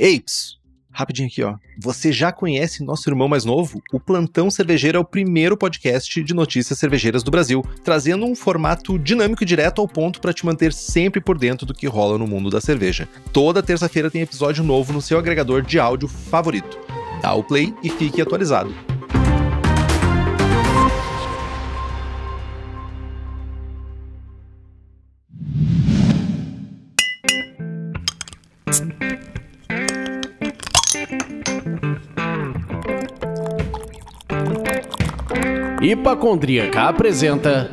Eips, rapidinho aqui, ó. Você já conhece nosso irmão mais novo? O Plantão Cervejeiro é o primeiro podcast de notícias cervejeiras do Brasil, trazendo um formato dinâmico e direto ao ponto para te manter sempre por dentro do que rola no mundo da cerveja. Toda terça-feira tem episódio novo no seu agregador de áudio favorito. Dá o play e fique atualizado. Hipacondríaca apresenta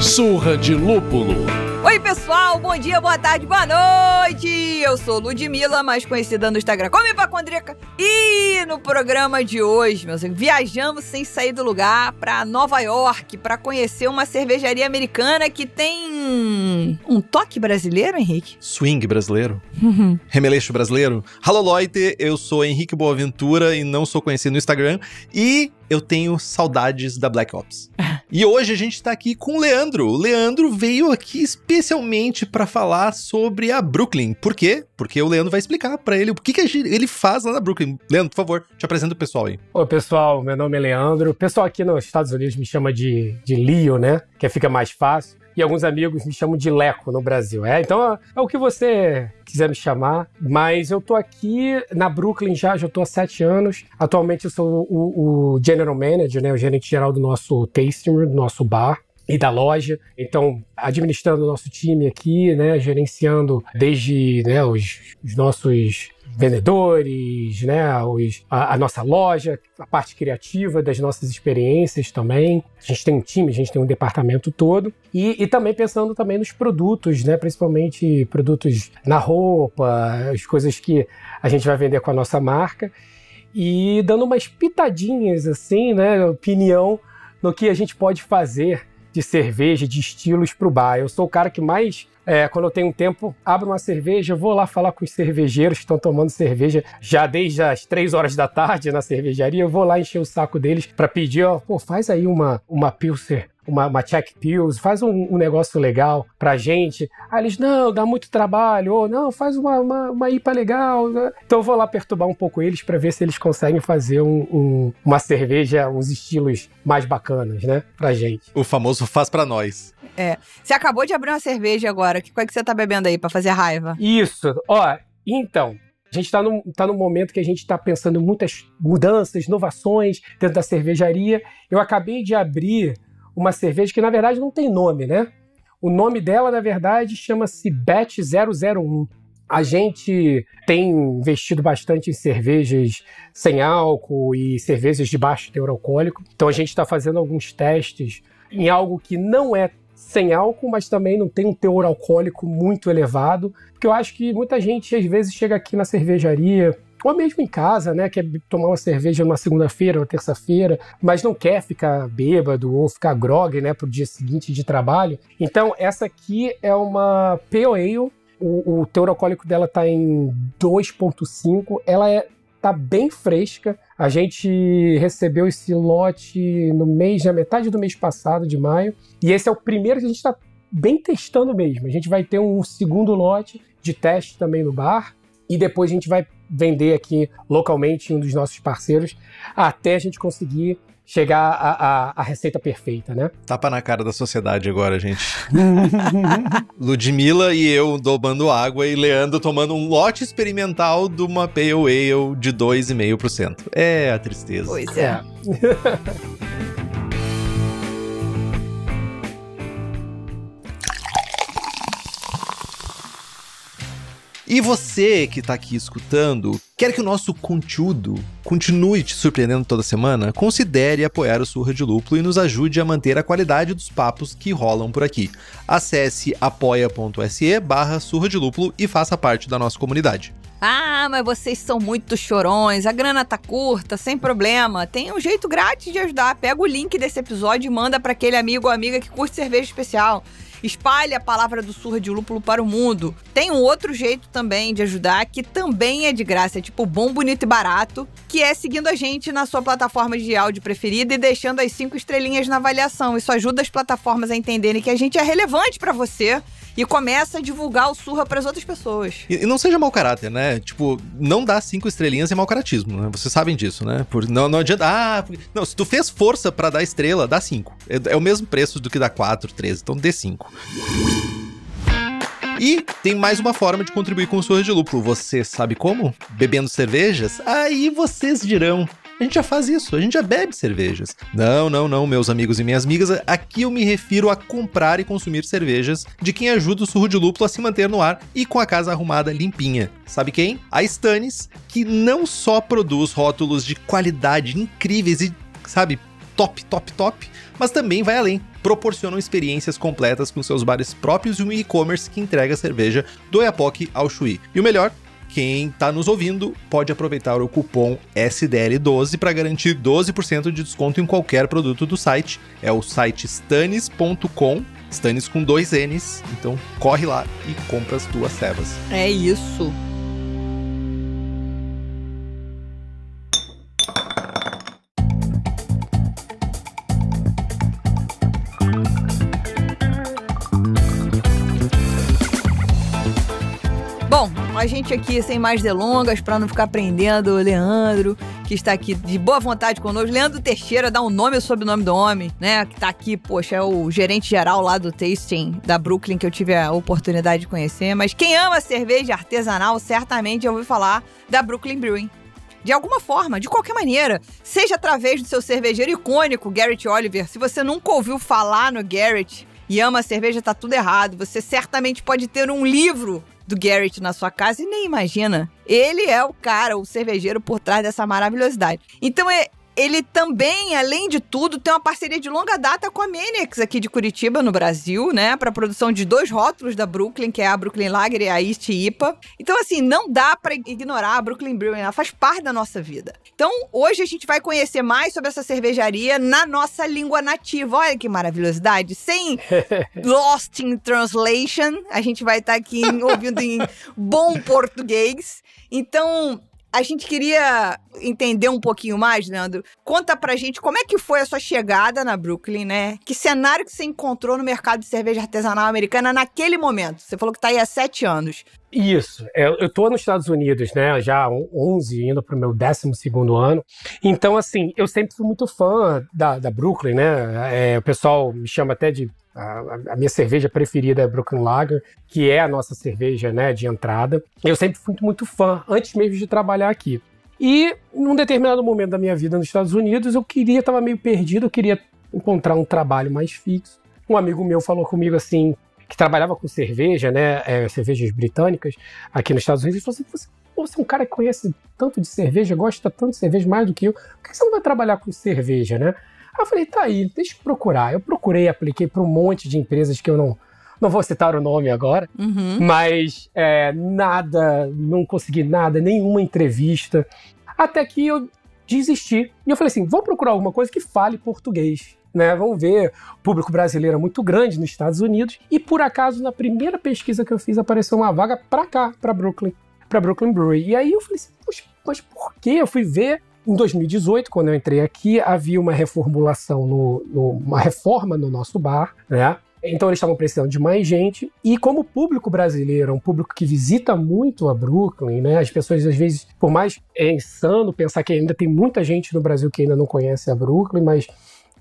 Surra de Lúpulo. Oi pessoal, bom dia, boa tarde, boa noite! Eu sou Ludmilla, mais conhecida no Instagram como Hipacondríaca. E no programa de hoje, meus amigos, viajamos sem sair do lugar para Nova York para conhecer uma cervejaria americana que tem um toque brasileiro, Henrique? Swing brasileiro? Remeleixo brasileiro? Alô, Loite, eu sou Henrique Boaventura e não sou conhecido no Instagram. E eu tenho saudades da Black Ops. E hoje a gente tá aqui com o Leandro. O Leandro veio aqui especialmente para falar sobre a Brooklyn. Por quê? Porque o Leandro vai explicar para ele o que ele faz lá na Brooklyn. Leandro, por favor, te apresenta o pessoal aí. Oi, pessoal, meu nome é Leandro. O pessoal aqui nos Estados Unidos me chama de Leo, né? Que fica mais fácil. E alguns amigos me chamam de Leco no Brasil. Então é o que você quiser me chamar. Mas eu tô aqui na Brooklyn já tô há 7 anos. Atualmente eu sou o General Manager, né? O gerente geral do nosso tasting room, do nosso bar e da loja. Então, administrando o nosso time aqui, né? Gerenciando desde, né, os nossos vendedores, né, a nossa loja, a parte criativa das nossas experiências também. A gente tem um time, a gente tem um departamento todo. E também pensando também nos produtos, né, principalmente produtos na roupa, as coisas que a gente vai vender com a nossa marca. E dando umas pitadinhas, assim, né, opinião no que a gente pode fazer de cerveja, de estilos para o bar. Eu sou o cara que mais, quando eu tenho um tempo, abro uma cerveja, vou lá falar com os cervejeiros que estão tomando cerveja já desde as 3 horas da tarde na cervejaria, eu vou lá encher o saco deles para pedir, ó, pô, faz aí uma Pilser, uma Czech Pils, faz um negócio legal pra gente. Aí eles, não, dá muito trabalho, ou não, faz uma IPA legal. Então eu vou lá perturbar um pouco eles pra ver se eles conseguem fazer uma cerveja, uns estilos mais bacanas, né, pra gente. O famoso faz pra nós. Você acabou de abrir uma cerveja agora, qual é que você tá bebendo aí pra fazer raiva? Isso, ó, então... A gente tá num momento que a gente está pensando em muitas mudanças, inovações dentro da cervejaria. Eu acabei de abrir uma cerveja que, na verdade, não tem nome, né? O nome dela, na verdade, chama-se Batch 001. A gente tem investido bastante em cervejas sem álcool e cervejas de baixo teor alcoólico. Então, a gente está fazendo alguns testes em algo que não é sem álcool, mas também não tem um teor alcoólico muito elevado, porque eu acho que muita gente às vezes chega aqui na cervejaria, ou mesmo em casa, né, quer tomar uma cerveja numa segunda-feira ou terça-feira, mas não quer ficar bêbado ou ficar grog, né, pro dia seguinte de trabalho. Então essa aqui é uma Pale Ale, o teor alcoólico dela tá em 2,5, ela tá bem fresca. A gente recebeu esse lote na metade do mês passado, de maio. E esse é o primeiro que a gente está bem testando mesmo. A gente vai ter um segundo lote de teste também no bar. E depois a gente vai vender aqui localmente em um dos nossos parceiros até a gente conseguir chegar à receita perfeita, né? Tapa na cara da sociedade agora, gente. Ludmilla e eu domando água e Leandro tomando um lote experimental de uma Pale Ale de 2,5%. É a tristeza. Pois é. E você que tá aqui escutando, quer que o nosso conteúdo continue te surpreendendo toda semana? Considere apoiar o Surra de Lúpulo e nos ajude a manter a qualidade dos papos que rolam por aqui. Acesse apoia.se/Surra de Lúpulo e faça parte da nossa comunidade. Ah, mas vocês são muito chorões, a grana tá curta, sem problema. Tem um jeito grátis de ajudar. Pega o link desse episódio e manda para aquele amigo ou amiga que curte cerveja especial. Espalhe a palavra do Surra de Lúpulo para o mundo. tem um outro jeito também de ajudar, que também é de graça, é tipo bom, bonito e barato, que é seguindo a gente na sua plataforma de áudio preferida e deixando as 5 estrelinhas na avaliação. Isso ajuda as plataformas a entenderem que a gente é relevante pra você e começa a divulgar o Surra pras outras pessoas. E não seja mau caráter, né? Tipo, não dar 5 estrelinhas é mau caratismo, né? Vocês sabem disso, né? Não adianta... Não, se tu fez força pra dar estrela, dá 5. É o mesmo preço do que dar 4, 13, então dê 5. E tem mais uma forma de contribuir com o Surra de Lúpulo. Você sabe como? Bebendo cervejas? Aí vocês dirão... A gente já faz isso, a gente já bebe cervejas. Não, meus amigos e minhas amigas. Aqui eu me refiro a comprar e consumir cervejas de quem ajuda o Surra de Lúpulo a se manter no ar e com a casa arrumada limpinha. Sabe quem? A Stannis, que não só produz rótulos de qualidade incríveis e, sabe, top, mas também vai além. Proporcionam experiências completas com seus bares próprios e um e-commerce que entrega a cerveja do Oiapoque ao Chuí. E o melhor... Quem tá nos ouvindo pode aproveitar o cupom SDL12 para garantir 12% de desconto em qualquer produto do site. É o site Stannis.com, Stannis com 2 N's. Então corre lá e compra as tuas cevas. É isso. Bom, a gente aqui, sem mais delongas, para não ficar prendendo o Leandro, que está aqui de boa vontade conosco. Leandro Teixeira, dá um nome e sobrenome do homem, né? Que tá aqui, poxa, é o gerente geral lá do Tasting da Brooklyn, que eu tive a oportunidade de conhecer. Mas quem ama cerveja artesanal, certamente já ouviu falar da Brooklyn Brewing. De alguma forma, de qualquer maneira, seja através do seu cervejeiro icônico, Garrett Oliver. Se você nunca ouviu falar no Garrett e ama cerveja, tá tudo errado. Você certamente pode ter um livro do Garrett na sua casa e nem imagina. Ele é o cara, o cervejeiro por trás dessa maravilhosidade. Então, ele também, além de tudo, tem uma parceria de longa data com a Maniacs aqui de Curitiba, no Brasil, né? Para a produção de 2 rótulos da Brooklyn, que é a Brooklyn Lager e a East IPA. Então, assim, não dá para ignorar a Brooklyn Brewing, ela faz parte da nossa vida. Então, hoje a gente vai conhecer mais sobre essa cervejaria na nossa língua nativa. Olha que maravilhosidade. Sem Lost in Translation, a gente vai estar aqui ouvindo em bom português. Então... A gente queria entender um pouquinho mais, Leandro. Conta pra gente como é que foi a sua chegada na Brooklyn, né? Que cenário que você encontrou no mercado de cerveja artesanal americana naquele momento? Você falou que tá aí há 7 anos. Isso. Eu tô nos Estados Unidos, né? Já há 11, indo pro meu 12º ano. Então, assim, eu sempre fui muito fã da Brooklyn, né? O pessoal me chama até de... A minha cerveja preferida é a Brooklyn Lager, que é a nossa cerveja, né, de entrada. Eu sempre fui muito fã, antes mesmo de trabalhar aqui. E, num determinado momento da minha vida nos Estados Unidos, estava meio perdido, eu queria encontrar um trabalho mais fixo. Um amigo meu falou comigo assim, que trabalhava com cerveja, né, cervejas britânicas, aqui nos Estados Unidos, e falou assim, você é um cara que conhece tanto de cerveja, gosta tanto de cerveja mais do que eu, por que você não vai trabalhar com cerveja, né? Aí eu falei, tá aí, deixa eu procurar. Eu procurei, apliquei para um monte de empresas que eu não vou citar o nome agora, mas não consegui nada, nenhuma entrevista, até que eu desisti. E eu falei assim, vou procurar alguma coisa que fale português, né? Vamos ver, o público brasileiro é muito grande nos Estados Unidos, e por acaso, na primeira pesquisa que eu fiz, apareceu uma vaga para cá, para Brooklyn Brewery. E aí eu falei assim, poxa, mas por quê? Eu fui ver. Em 2018, quando eu entrei aqui, havia uma reformulação, uma reforma no nosso bar, né? Então eles estavam precisando de mais gente. E como o público brasileiro é um público que visita muito a Brooklyn, né? As pessoas, às vezes, por mais insano pensar que ainda tem muita gente no Brasil que ainda não conhece a Brooklyn, mas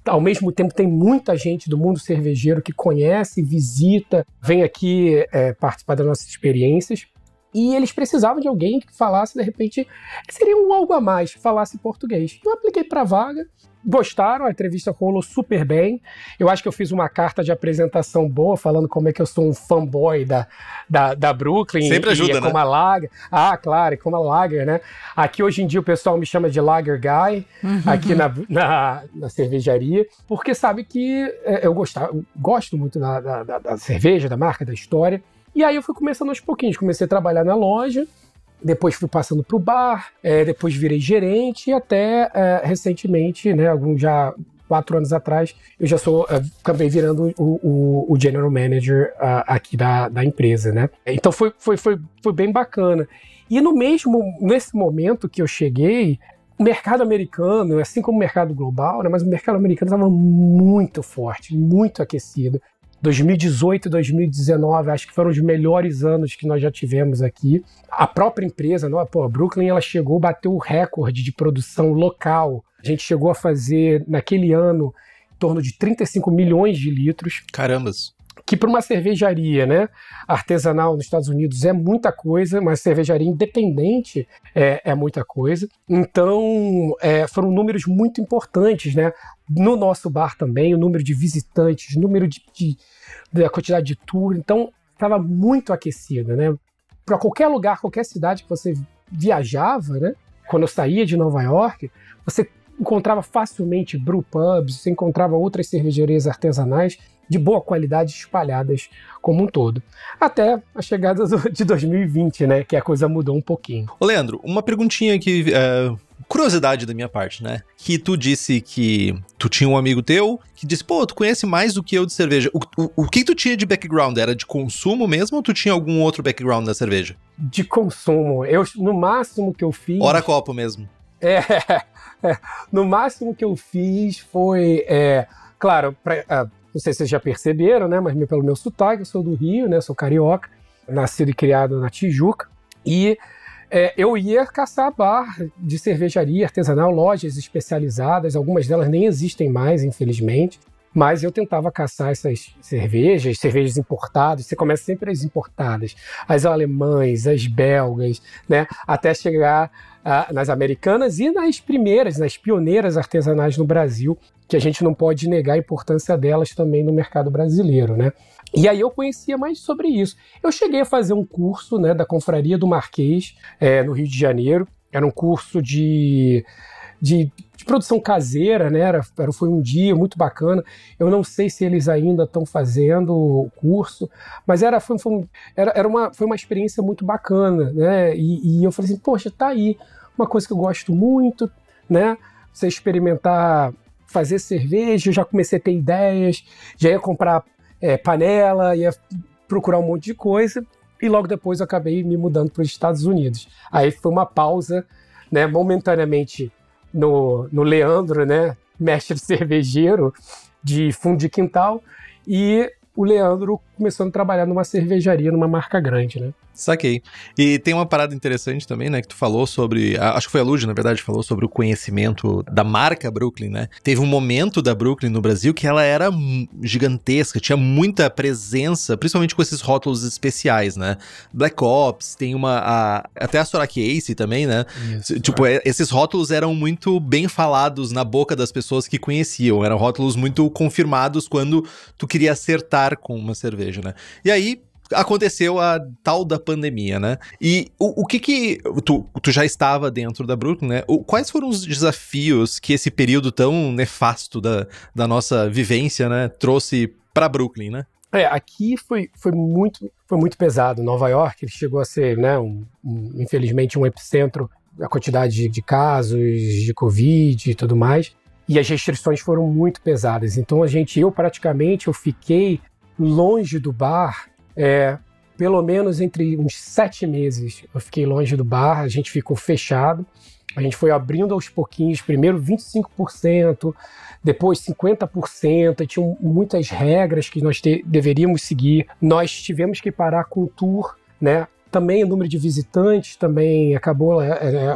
ao mesmo tempo tem muita gente do mundo cervejeiro que conhece, visita, vem aqui participar das nossas experiências. E eles precisavam de alguém que falasse, de repente, seria um algo a mais, que falasse português. Eu apliquei para a vaga, gostaram, a entrevista rolou super bem. Eu acho que eu fiz uma carta de apresentação boa, falando como é que eu sou um fanboy da Brooklyn. Sempre ajuda, né? Como a Lager. Ah, claro, como a Lager, né? Aqui hoje em dia o pessoal me chama de Lager Guy, aqui na cervejaria, porque sabe que eu gosto muito da cerveja, da marca, da história. E aí eu fui começando aos pouquinhos, comecei a trabalhar na loja, depois fui passando para o bar, depois virei gerente e até recentemente, né, 4 anos atrás, eu já acabei virando o General Manager aqui da empresa, né? Então foi bem bacana. E nesse momento que eu cheguei, o mercado americano, assim como o mercado global, né, mas o mercado americano estava muito forte, muito aquecido. 2018 e 2019, acho que foram os melhores anos que nós já tivemos aqui. A própria empresa, a Brooklyn, ela bateu o recorde de produção local. A gente chegou a fazer, naquele ano, em torno de 35 milhões de litros. Carambas! Que para uma cervejaria, né, artesanal nos Estados Unidos é muita coisa, mas cervejaria independente é muita coisa. Então, foram números muito importantes, né? No nosso bar também, o número de visitantes, o número da quantidade de tour. Então, estava muito aquecido, né? Para qualquer lugar, qualquer cidade que você viajava, né? Quando eu saía de Nova York, você encontrava facilmente brewpubs, você encontrava outras cervejarias artesanais de boa qualidade espalhadas como um todo. Até a chegada de 2020, né? Que a coisa mudou um pouquinho. Ô, Leandro, uma perguntinha aqui, curiosidade da minha parte, né? Que tu disse que tu tinha um amigo teu que disse, pô, tu conhece mais do que eu de cerveja. O que tu tinha de background? Era de consumo mesmo ou tu tinha algum outro background da cerveja? De consumo. No máximo que eu fiz... Hora copo mesmo. No máximo que eu fiz foi... claro, não sei se vocês já perceberam, né? Mas pelo meu sotaque, eu sou do Rio, né? Sou carioca, nascido e criado na Tijuca. E eu ia caçar bar de cervejaria artesanal, lojas especializadas. Algumas delas nem existem mais, infelizmente. Mas eu tentava caçar essas cervejas importadas. Você começa sempre as importadas, as alemãs, as belgas, né? Até chegar nas americanas e nas pioneiras artesanais no Brasil, que a gente não pode negar a importância delas também no mercado brasileiro, né? E aí eu conhecia mais sobre isso. Eu cheguei a fazer um curso, né, da Confraria do Marquês, no Rio de Janeiro. Era um curso de produção caseira, né? Foi um dia muito bacana. Eu não sei se eles ainda estão fazendo o curso, mas foi uma experiência muito bacana, né? E eu falei assim, poxa, tá aí uma coisa que eu gosto muito, né? Você experimentar fazer cerveja, eu já comecei a ter ideias, já ia comprar panela, ia procurar um monte de coisa, e logo depois eu acabei me mudando para os Estados Unidos. Aí foi uma pausa, né, momentaneamente no Leandro, né, mestre cervejeiro de fundo de quintal, e o Leandro começando a trabalhar numa cervejaria, numa marca grande, né? Saquei. E tem uma parada interessante também, né, que tu falou sobre, acho que foi a Lud, na verdade, falou sobre o conhecimento da marca Brooklyn, né? Teve um momento da Brooklyn no Brasil que ela era gigantesca, tinha muita presença, principalmente com esses rótulos especiais, né? Black Ops, tem até a Soraki Ace também, né? Isso, tipo, esses rótulos eram muito bem falados na boca das pessoas que conheciam, eram rótulos muito confirmados quando tu queria acertar com uma cerveja, né? E aí, aconteceu a tal da pandemia, né? E o que tu já estava dentro da Brooklyn, né? Quais foram os desafios que esse período tão nefasto da nossa vivência, né, trouxe para Brooklyn, né? Aqui foi muito pesado. Nova York chegou a ser, né, infelizmente, um epicentro da quantidade de casos de Covid e tudo mais. E as restrições foram muito pesadas. Então eu fiquei longe do bar, pelo menos entre uns 7 meses eu fiquei longe do bar, a gente ficou fechado, a gente foi abrindo aos pouquinhos, primeiro 25%, depois 50%, e tinham muitas regras que nós deveríamos seguir, nós tivemos que parar com o tour, né? Também o número de visitantes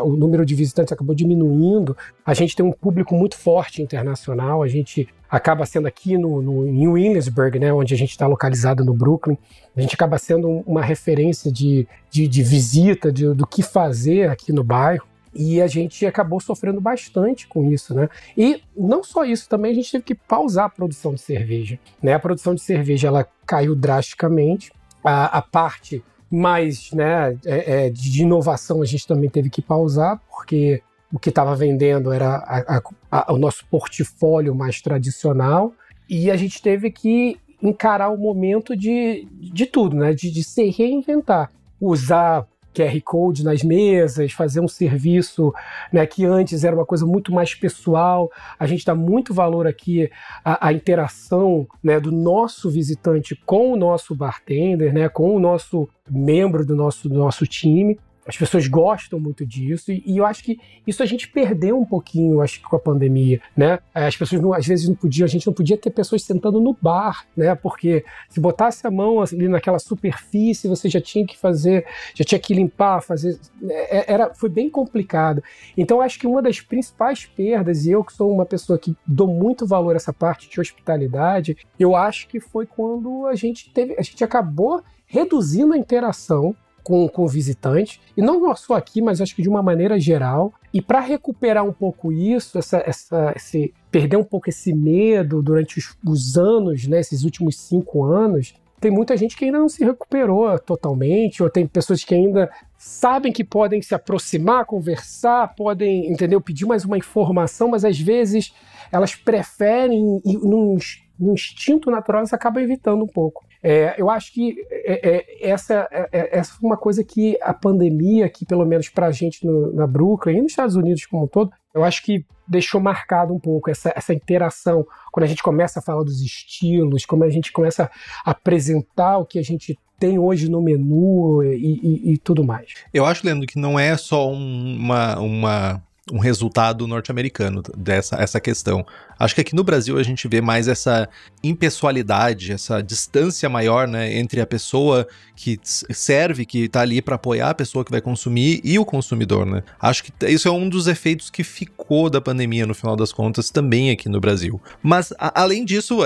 o número de visitantes acabou diminuindo. A gente tem um público muito forte internacional. A gente acaba sendo aqui em Williamsburg, né, onde a gente está localizado no Brooklyn, a gente acaba sendo uma referência de visita, do que fazer aqui no bairro. E a gente acabou sofrendo bastante com isso, né? E não só isso, também a gente teve que pausar a produção de cerveja, né? A produção de cerveja ela caiu drasticamente. A parte mais, né, de inovação a gente também teve que pausar, porque o que estava vendendo era o nosso portfólio mais tradicional, e a gente teve que encarar o momento de tudo, né, de se reinventar, usar QR Code nas mesas, fazer um serviço, né, que antes era uma coisa muito mais pessoal. A gente dá muito valor aqui à interação, né, do nosso visitante com o nosso bartender, né, com o nosso membro do nosso time. As pessoas gostam muito disso e eu acho que isso a gente perdeu um pouquinho, acho que com a pandemia, né? As pessoas às vezes não podiam, a gente não podia ter pessoas sentando no bar, né? Porque se botasse a mão ali naquela superfície, você já tinha que fazer, já tinha que limpar, fazer, foi bem complicado. Então acho que uma das principais perdas, e eu que sou uma pessoa que dou muito valor a essa parte de hospitalidade, eu acho que foi quando a gente acabou reduzindo a interação com o visitante, e não só aqui, mas acho que de uma maneira geral. E para recuperar um pouco isso, perder um pouco esse medo durante os anos, né, esses últimos 5 anos, tem muita gente que ainda não se recuperou totalmente, ou tem pessoas que ainda sabem que podem se aproximar, conversar, podem, entendeu, pedir mais uma informação, mas às vezes elas preferem, num instinto natural, elas acabam evitando um pouco. Eu acho que essa foi uma coisa que a pandemia, que pelo menos pra gente na Brooklyn e nos Estados Unidos como um todo, eu acho que deixou marcado um pouco essa interação, quando a gente começa a falar dos estilos, como a gente começa a apresentar o que a gente tem hoje no menu e tudo mais. Eu acho, Leandro, que não é só um resultado norte-americano dessa questão. Acho que aqui no Brasil a gente vê mais essa impessoalidade, essa distância maior, né, entre a pessoa que serve, que tá ali para apoiar a pessoa que vai consumir e o consumidor, né? Acho que isso é um dos efeitos que ficou da pandemia, no final das contas, também aqui no Brasil. Mas, além disso,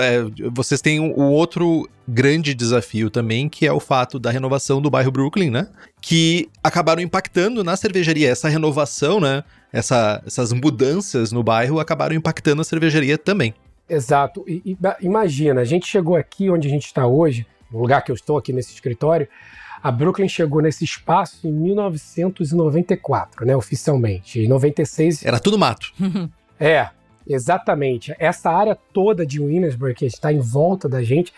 vocês têm o outro grande desafio também, que é o fato da renovação do bairro Brooklyn, né? Que acabaram impactando na cervejaria. Essa renovação, né? Essas mudanças no bairro acabaram impactando a cervejaria também. Exato. E imagina, a gente chegou aqui onde a gente está hoje, no lugar que eu estou aqui nesse escritório, a Brooklyn chegou nesse espaço em 1994, né, oficialmente. Em 96... Era tudo mato. Exatamente. Essa área toda de Williamsburg, que está em volta da gente,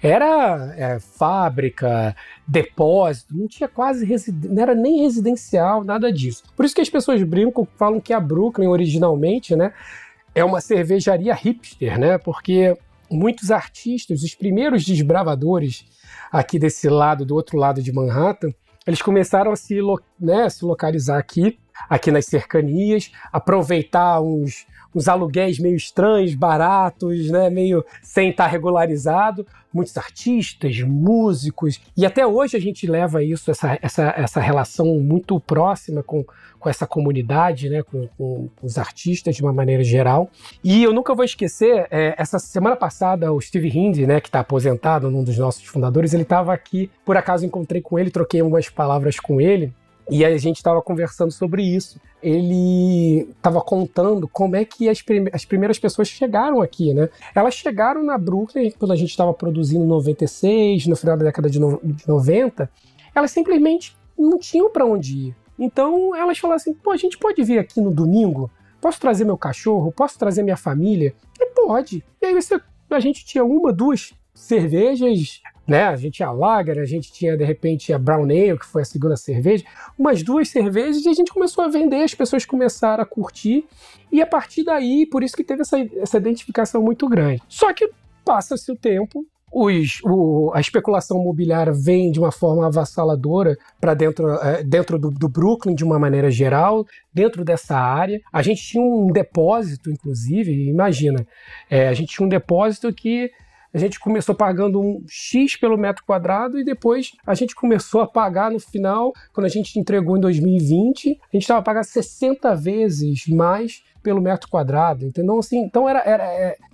era fábrica, depósito, não tinha não era nem residencial, nada disso. Por isso que as pessoas brincam, falam que a Brooklyn, originalmente, né, é uma cervejaria hipster, né, porque muitos artistas, os primeiros desbravadores aqui desse lado, do outro lado de Manhattan, eles começaram a se localizar aqui nas cercanias, aproveitar uns aluguéis meio estranhos, baratos, né, meio sem estar regularizado. Muitos artistas, músicos, e até hoje a gente leva isso, essa relação muito próxima com essa comunidade, né, com os artistas de uma maneira geral. E eu nunca vou esquecer, essa semana passada, o Steve Hindi, né, que está aposentado, um dos nossos fundadores, ele estava aqui, por acaso encontrei com ele, troquei umas palavras com ele, e a gente estava conversando sobre isso. Ele estava contando como é que as primeiras pessoas chegaram aqui, né? Elas chegaram na Brooklyn, quando a gente estava produzindo em 96, no final da década de 90, elas simplesmente não tinham para onde ir. Então elas falaram assim, a gente pode vir aqui no domingo? Posso trazer meu cachorro? Posso trazer minha família? E pode. E aí a gente tinha 1, 2 cervejas, né? A gente tinha a Lager, a gente tinha, de repente, a Brown Ale, que foi a segunda cerveja, umas 2 cervejas, e a gente começou a vender, as pessoas começaram a curtir, e a partir daí, por isso que teve essa identificação muito grande. Só que passa-se o tempo, a especulação imobiliária vem de uma forma avassaladora para dentro do Brooklyn, de uma maneira geral, dentro dessa área. A gente tinha um depósito, inclusive, imagina, a gente tinha um depósito que a gente começou pagando um X pelo metro quadrado e depois a gente começou a pagar no final, quando a gente entregou em 2020, a gente estava pagando 60 vezes mais pelo metro quadrado, entendeu? Assim, então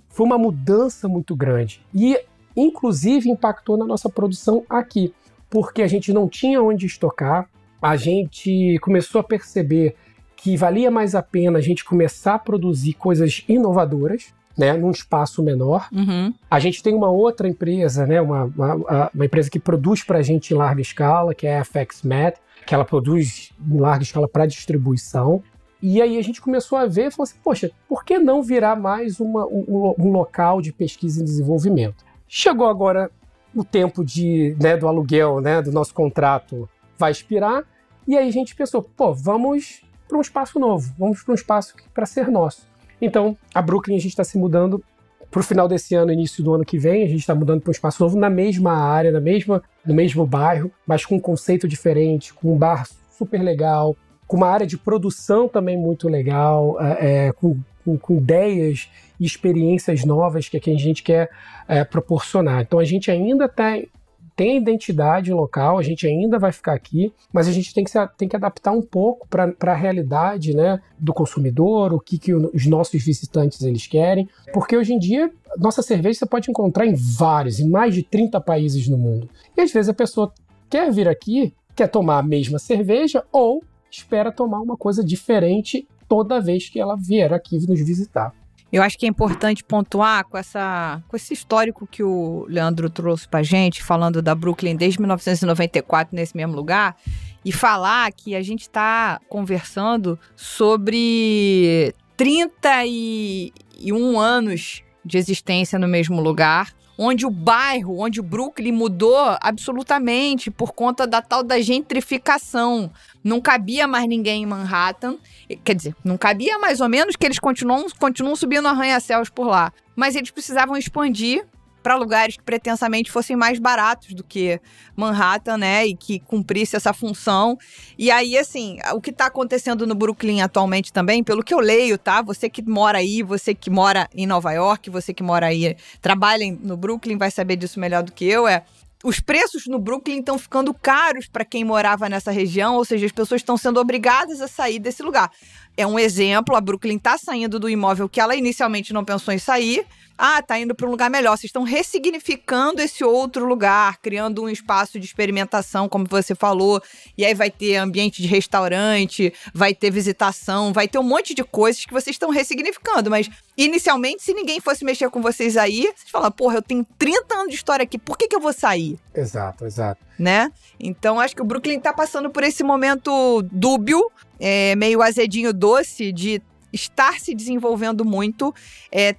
foi uma mudança muito grande e inclusive impactou na nossa produção aqui, porque a gente não tinha onde estocar, a gente começou a perceber que valia mais a pena a gente começar a produzir coisas inovadoras, né, num espaço menor. Uhum. A gente tem uma outra empresa, né, uma empresa que produz para a gente em larga escala, que é a FXMed, que ela produz em larga escala para distribuição. E aí a gente começou a ver e falou assim, poxa, por que não virar mais um local de pesquisa e desenvolvimento? Chegou agora o tempo do aluguel, né, do nosso contrato vai expirar, E aí a gente pensou, pô, vamos para um espaço novo, vamos para um espaço para ser nosso. Então, a Brooklyn, a gente está se mudando para o final desse ano, início do ano que vem, a gente está mudando para um espaço novo na mesma área, no mesmo bairro, mas com um conceito diferente, com um bar super legal, com uma área de produção também muito legal, com ideias e experiências novas que a gente quer proporcionar. Então a gente ainda tem a identidade local, a gente ainda vai ficar aqui, mas a gente tem que adaptar um pouco para a realidade, né, do consumidor, o que os nossos visitantes eles querem, porque hoje em dia nossa cerveja você pode encontrar em mais de 30 países no mundo. E às vezes a pessoa quer vir aqui, quer tomar a mesma cerveja ou espera tomar uma coisa diferente toda vez que ela vier aqui nos visitar. Eu acho que é importante pontuar com esse histórico que o Leandro trouxe pra gente, falando da Brooklyn desde 1994 nesse mesmo lugar, e falar que a gente está conversando sobre 31 anos de existência no mesmo lugar, onde o Brooklyn mudou absolutamente por conta da tal da gentrificação. Não cabia mais ninguém em Manhattan. Quer dizer, não cabia mais ou menos, que eles continuam subindo arranha-céus por lá. Mas eles precisavam expandir para lugares que pretensamente fossem mais baratos do que Manhattan, né? E que cumprisse essa função. E aí, assim, o que está acontecendo no Brooklyn atualmente também, pelo que eu leio, tá? Você que mora aí, você que mora em Nova York, você que mora aí, trabalha no Brooklyn, vai saber disso melhor do que eu, os preços no Brooklyn estão ficando caros para quem morava nessa região, ou seja, as pessoas estão sendo obrigadas a sair desse lugar. É um exemplo, a Brooklyn está saindo do imóvel que ela inicialmente não pensou em sair. Tá indo para um lugar melhor. Vocês estão ressignificando esse outro lugar, criando um espaço de experimentação, como você falou. E aí vai ter ambiente de restaurante, vai ter visitação, vai ter um monte de coisas que vocês estão ressignificando. Mas, inicialmente, se ninguém fosse mexer com vocês aí, vocês falam, porra, eu tenho 30 anos de história aqui, por que eu vou sair? Exato. Né? Então, acho que o Brooklyn tá passando por esse momento dúbio, meio azedinho doce, de estar se desenvolvendo muito,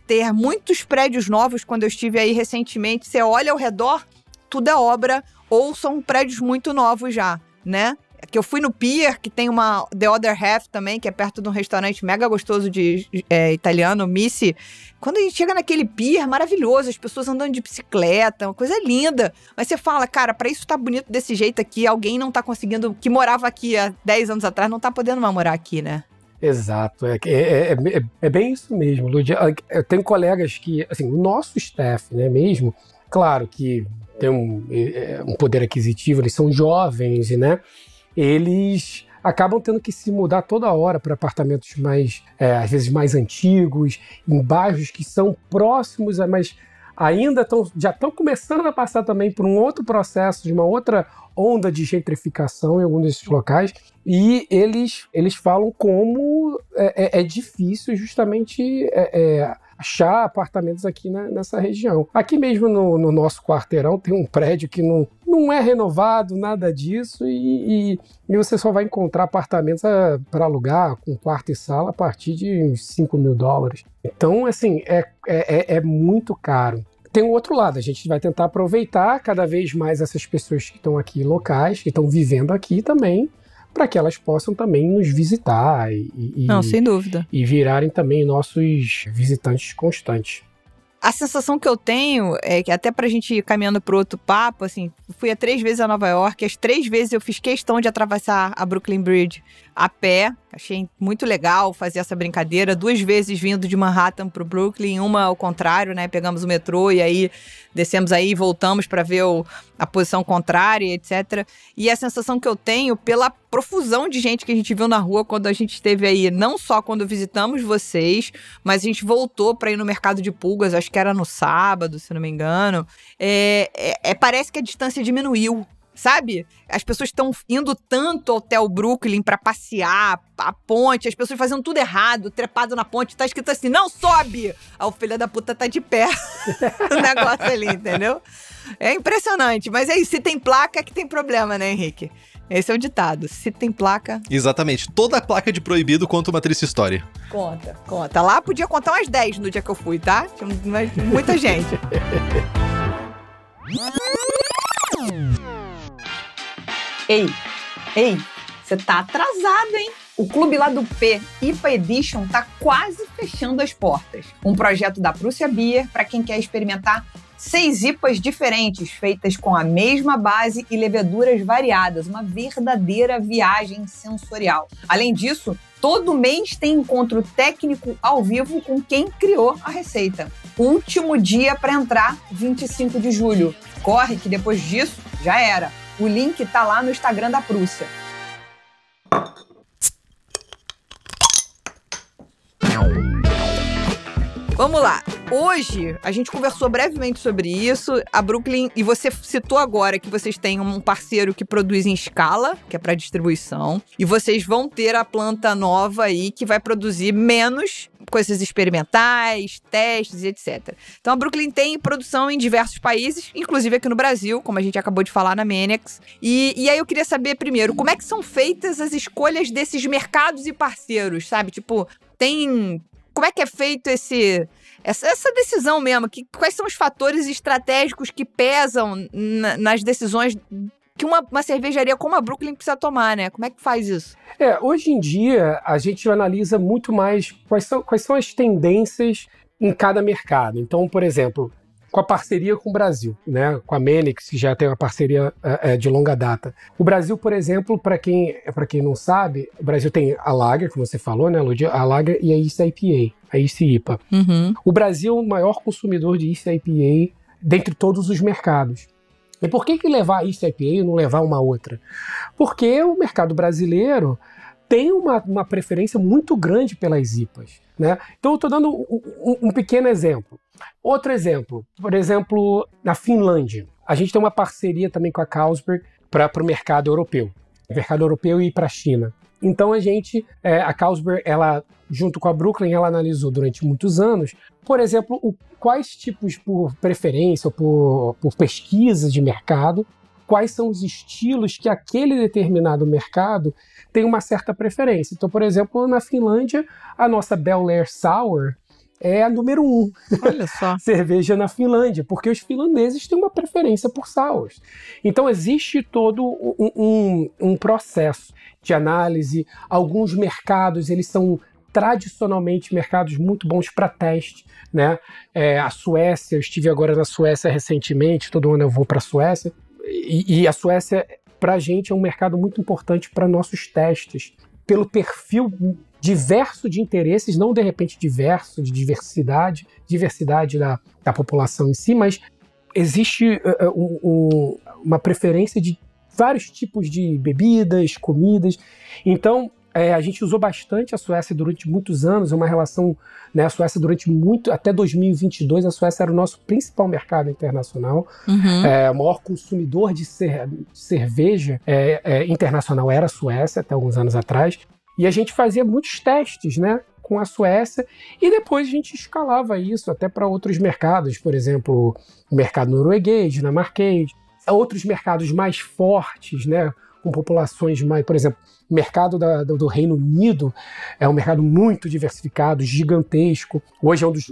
ter muitos prédios novos. Quando eu estive aí recentemente, você olha ao redor, tudo é obra, ou são prédios muito novos já, né? Que eu fui no Pier, que tem uma The Other Half também, que é perto de um restaurante mega gostoso de italiano, Missy. Quando a gente chega naquele Pier, maravilhoso, as pessoas andando de bicicleta, uma coisa linda. Mas você fala, cara, pra isso tá bonito desse jeito aqui, alguém não tá conseguindo, que morava aqui há 10 anos atrás, não tá podendo mais morar aqui, né? Exato, é bem isso mesmo, Lud. Eu tenho colegas que, assim, o nosso staff, né, mesmo, claro que tem um poder aquisitivo, eles são jovens, né, eles acabam tendo que se mudar toda hora para apartamentos mais, às vezes mais antigos, em bairros que são próximos, mas ainda já estão começando a passar também por um outro processo, de uma outra onda de gentrificação em alguns desses locais, e eles falam como é difícil justamente achar apartamentos aqui nessa região. Aqui mesmo no nosso quarteirão tem um prédio que não é renovado, nada disso, e você só vai encontrar apartamentos para alugar com quarto e sala a partir de uns $5 mil. Então, assim, é muito caro. Tem o outro lado, a gente vai tentar aproveitar cada vez mais essas pessoas que estão aqui locais, que estão vivendo aqui também, para que elas possam também nos visitar Não, sem dúvida. E virarem também nossos visitantes constantes. A sensação que eu tenho é que, até pra gente ir caminhando pro outro papo, assim, fui 3 vezes a Nova York, as 3 vezes eu fiz questão de atravessar a Brooklyn Bridge a pé. Achei muito legal fazer essa brincadeira. 2 vezes vindo de Manhattan pro Brooklyn, uma ao contrário, né? Pegamos o metrô e aí descemos aí e voltamos para ver a posição contrária, etc. E a sensação que eu tenho pela profusão de gente que a gente viu na rua quando a gente esteve aí, não só quando visitamos vocês, mas a gente voltou para ir no mercado de pulgas, acho que era no sábado, se não me engano. Parece que a distância diminuiu. Sabe? As pessoas estão indo tanto até o Brooklyn pra passear, a ponte, as pessoas fazendo tudo errado, trepado na ponte, tá escrito assim, não sobe! Aí o filho da puta tá de pé no negócio ali, entendeu? É impressionante, mas é isso, se tem placa é que tem problema, né, Henrique? Esse é o ditado, se tem placa... Exatamente, toda placa de proibido conta uma triste história. Conta. Lá podia contar umas 10 no dia que eu fui, tá? Tinha muita gente. Ei, Você tá atrasado, hein? O clube lá do P, IPA Edition, tá quase fechando as portas. Um projeto da Prússia Beer para quem quer experimentar 6 IPAs diferentes, feitas com a mesma base e leveduras variadas. Uma verdadeira viagem sensorial. Além disso, todo mês tem encontro técnico ao vivo com quem criou a receita. Último dia para entrar, 25 de julho. Corre que depois disso, já era. O link tá lá no Instagram da Prússia. Vamos lá. Hoje, a gente conversou brevemente sobre isso. A Brooklyn, e você citou agora que vocês têm um parceiro que produz em escala, que é para distribuição, e vocês vão ter a planta nova aí que vai produzir menos coisas experimentais, testes e etc. Então, a Brooklyn tem produção em diversos países, inclusive aqui no Brasil, como a gente acabou de falar na Maniacs. E aí eu queria saber primeiro, como é que são feitas as escolhas desses mercados e parceiros, sabe? Tipo, como é que é feito essa decisão mesmo? Quais são os fatores estratégicos que pesam nas decisões que uma cervejaria como a Brooklyn precisa tomar, né? Como é que faz isso? Hoje em dia, a gente analisa muito mais quais são as tendências em cada mercado. Então, por exemplo, com a parceria com o Brasil, né? Com a Maniacs, que já tem uma parceria de longa data. O Brasil, por exemplo, para quem não sabe, o Brasil tem a Lager, como você falou, né, Lud? A Lager e a East IPA, a East IPA. Uhum. O Brasil é o maior consumidor de East IPA dentre todos os mercados. E por que levar a East IPA e não levar uma outra? Porque o mercado brasileiro tem uma preferência muito grande pelas IPAs, né? Então eu estou dando um pequeno exemplo. Outro exemplo, por exemplo, na Finlândia. A gente tem uma parceria também com a Carlsberg para o mercado europeu e para a China. Então a Carlsberg, ela, junto com a Brooklyn, ela analisou durante muitos anos, por exemplo, quais tipos por preferência ou por pesquisa de mercado, quais são os estilos que aquele determinado mercado tem uma certa preferência. Então, por exemplo, na Finlândia, a nossa Bel Air Sour é a número 1. Olha só. Cerveja na Finlândia, porque os finlandeses têm uma preferência por sours. Então, existe todo um processo de análise. Alguns mercados, eles são tradicionalmente mercados muito bons para teste, né? A Suécia, eu estive agora na Suécia recentemente, todo ano eu vou para a Suécia, e a Suécia, para a gente, é um mercado muito importante para nossos testes, pelo perfil diverso de interesses, não de repente diverso, de diversidade da população em si, mas existe uma preferência de vários tipos de bebidas, comidas. Então, a gente usou bastante a Suécia durante muitos anos, uma relação, né, a Suécia até 2022, a Suécia era o nosso principal mercado internacional. Uhum. O maior consumidor de cerveja internacional era a Suécia, até alguns anos atrás. E a gente fazia muitos testes, né, com a Suécia, e depois a gente escalava isso até para outros mercados, por exemplo, o mercado norueguês, dinamarquês, outros mercados mais fortes, né, com populações mais, por exemplo, o mercado do Reino Unido é um mercado muito diversificado, gigantesco.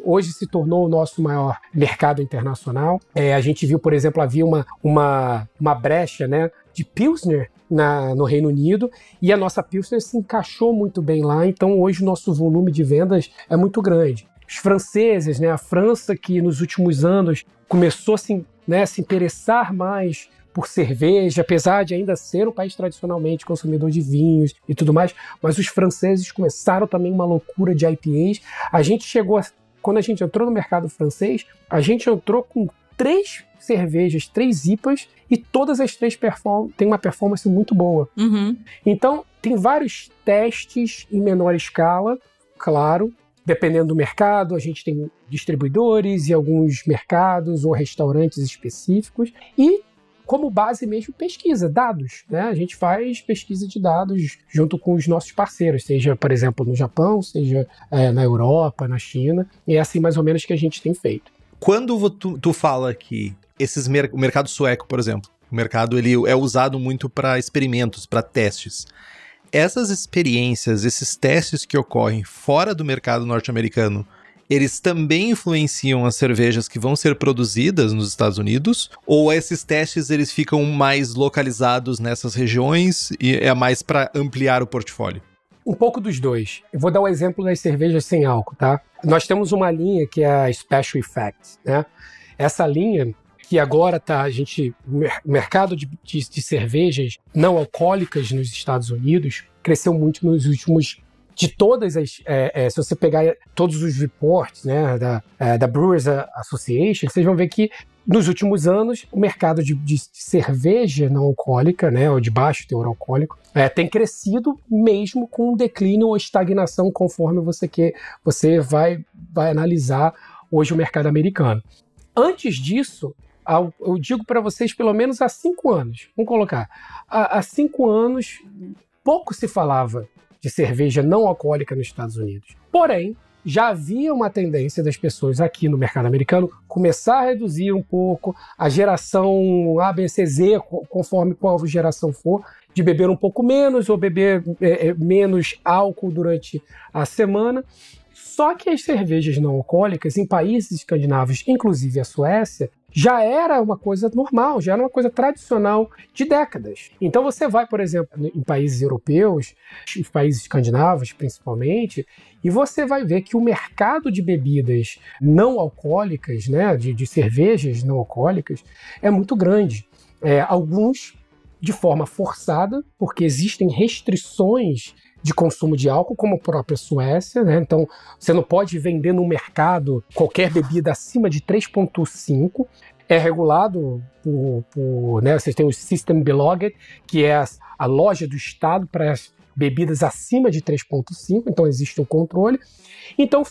Hoje se tornou o nosso maior mercado internacional. A gente viu, por exemplo, havia uma brecha, né, de Pilsner no Reino Unido, e a nossa Pilsner se encaixou muito bem lá, então hoje o nosso volume de vendas é muito grande. Os franceses, né, a França, que nos últimos anos começou a se interessar mais por cerveja, apesar de ainda ser um país tradicionalmente consumidor de vinhos e tudo mais, mas os franceses começaram também uma loucura de IPAs. Quando a gente entrou no mercado francês, a gente entrou com 3 cervejas, 3 IPAs, e todas as 3 têm uma performance muito boa. Uhum. Então, tem vários testes em menor escala, claro, dependendo do mercado. A gente tem distribuidores e alguns mercados ou restaurantes específicos, e como base mesmo pesquisa, dados, né? A gente faz pesquisa de dados junto com os nossos parceiros, seja, por exemplo, no Japão, seja na Europa, na China, e é assim mais ou menos que a gente tem feito. Quando tu fala que o mercado sueco, por exemplo, o mercado ele é usado muito para experimentos, para testes. Essas experiências, esses testes que ocorrem fora do mercado norte-americano, eles também influenciam as cervejas que vão ser produzidas nos Estados Unidos? Ou esses testes eles ficam mais localizados nessas regiões e é mais para ampliar o portfólio? Um pouco dos dois. Eu vou dar um exemplo das cervejas sem álcool, tá? Nós temos uma linha que é a Special Effects, né? Essa linha que agora tá, o mercado de cervejas não alcoólicas nos Estados Unidos cresceu muito nos últimos, de todas as, se você pegar todos os reports, né, da Brewers Association, vocês vão ver que nos últimos anos o mercado de cerveja não alcoólica, né, ou de baixo teor alcoólico, tem crescido mesmo com declínio ou estagnação conforme você vai analisar hoje o mercado americano. Antes disso, eu digo para vocês, pelo menos há 5 anos, vamos colocar, há 5 anos pouco se falava de cerveja não alcoólica nos Estados Unidos. Porém, já havia uma tendência das pessoas aqui no mercado americano começar a reduzir um pouco a geração A, B, C, Z, conforme qual geração for, de beber um pouco menos ou beber menos álcool durante a semana. Só que as cervejas não alcoólicas em países escandinavos, inclusive a Suécia, já era uma coisa normal, já era uma coisa tradicional de décadas. Então você vai, por exemplo, em países europeus, os países escandinavos principalmente, e você vai ver que o mercado de bebidas não alcoólicas, né, de cervejas não alcoólicas, é muito grande. Alguns de forma forçada, porque existem restrições de consumo de álcool, como a própria Suécia, né? Então, você não pode vender no mercado qualquer bebida acima de 3,5. É regulado por né? Vocês têm o Systembolaget, que é a loja do Estado para as bebidas acima de 3,5, então existe um controle. Então,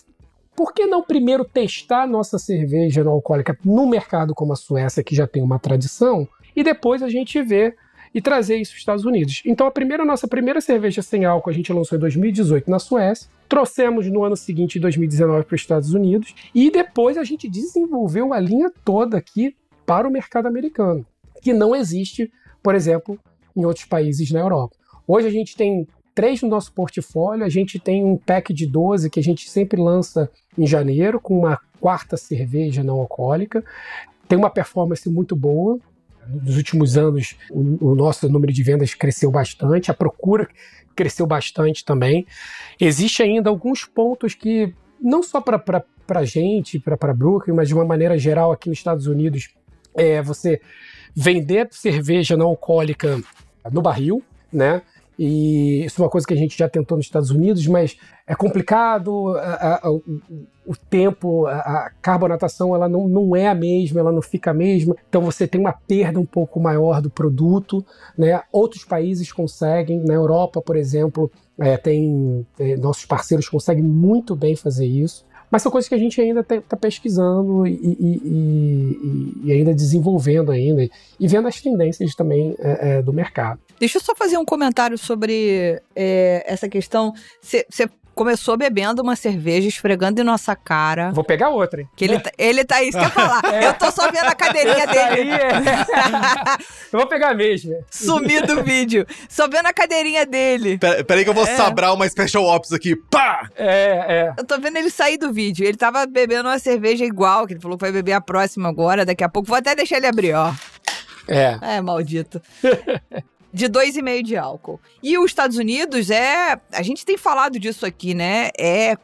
por que não primeiro testar nossa cerveja não alcoólica no mercado como a Suécia, que já tem uma tradição, e depois a gente vê e trazer isso para os Estados Unidos. Então, nossa primeira cerveja sem álcool a gente lançou em 2018 na Suécia, trouxemos no ano seguinte, em 2019, para os Estados Unidos, e depois a gente desenvolveu a linha toda aqui para o mercado americano, que não existe, por exemplo, em outros países na Europa. Hoje a gente tem 3 no nosso portfólio, a gente tem um pack de 12 que a gente sempre lança em janeiro, com uma 4ª cerveja não alcoólica, tem uma performance muito boa. Nos últimos anos, o nosso número de vendas cresceu bastante, a procura cresceu bastante também. Existe ainda alguns pontos que, não só para a gente, para Brooklyn, mas de uma maneira geral aqui nos Estados Unidos, você vender cerveja não alcoólica no barril, né? E isso é uma coisa que a gente já tentou nos Estados Unidos, mas é complicado, o tempo, a carbonatação ela não é a mesma, ela não fica a mesma, então você tem uma perda um pouco maior do produto, né? Outros países conseguem, na Europa, por exemplo, nossos parceiros conseguem muito bem fazer isso, mas são coisas que a gente ainda está pesquisando e ainda desenvolvendo ainda, e vendo as tendências também do mercado. Deixa eu só fazer um comentário sobre essa questão. Você começou bebendo uma cerveja, esfregando em nossa cara. Vou pegar outra, hein? Que ele tá isso que eu ia falar. Eu tô só vendo a cadeirinha dele. Eu vou pegar mesmo. Sumir do vídeo. Só vendo a cadeirinha dele. Peraí que eu vou sabrar uma Special Ops aqui. Pá! Eu tô vendo ele sair do vídeo. Ele tava bebendo uma cerveja igual, que ele falou que vai beber a próxima agora, daqui a pouco. Vou até deixar ele abrir, ó. Maldito. De 2,5 de álcool. E os Estados Unidos a gente tem falado disso aqui, né? É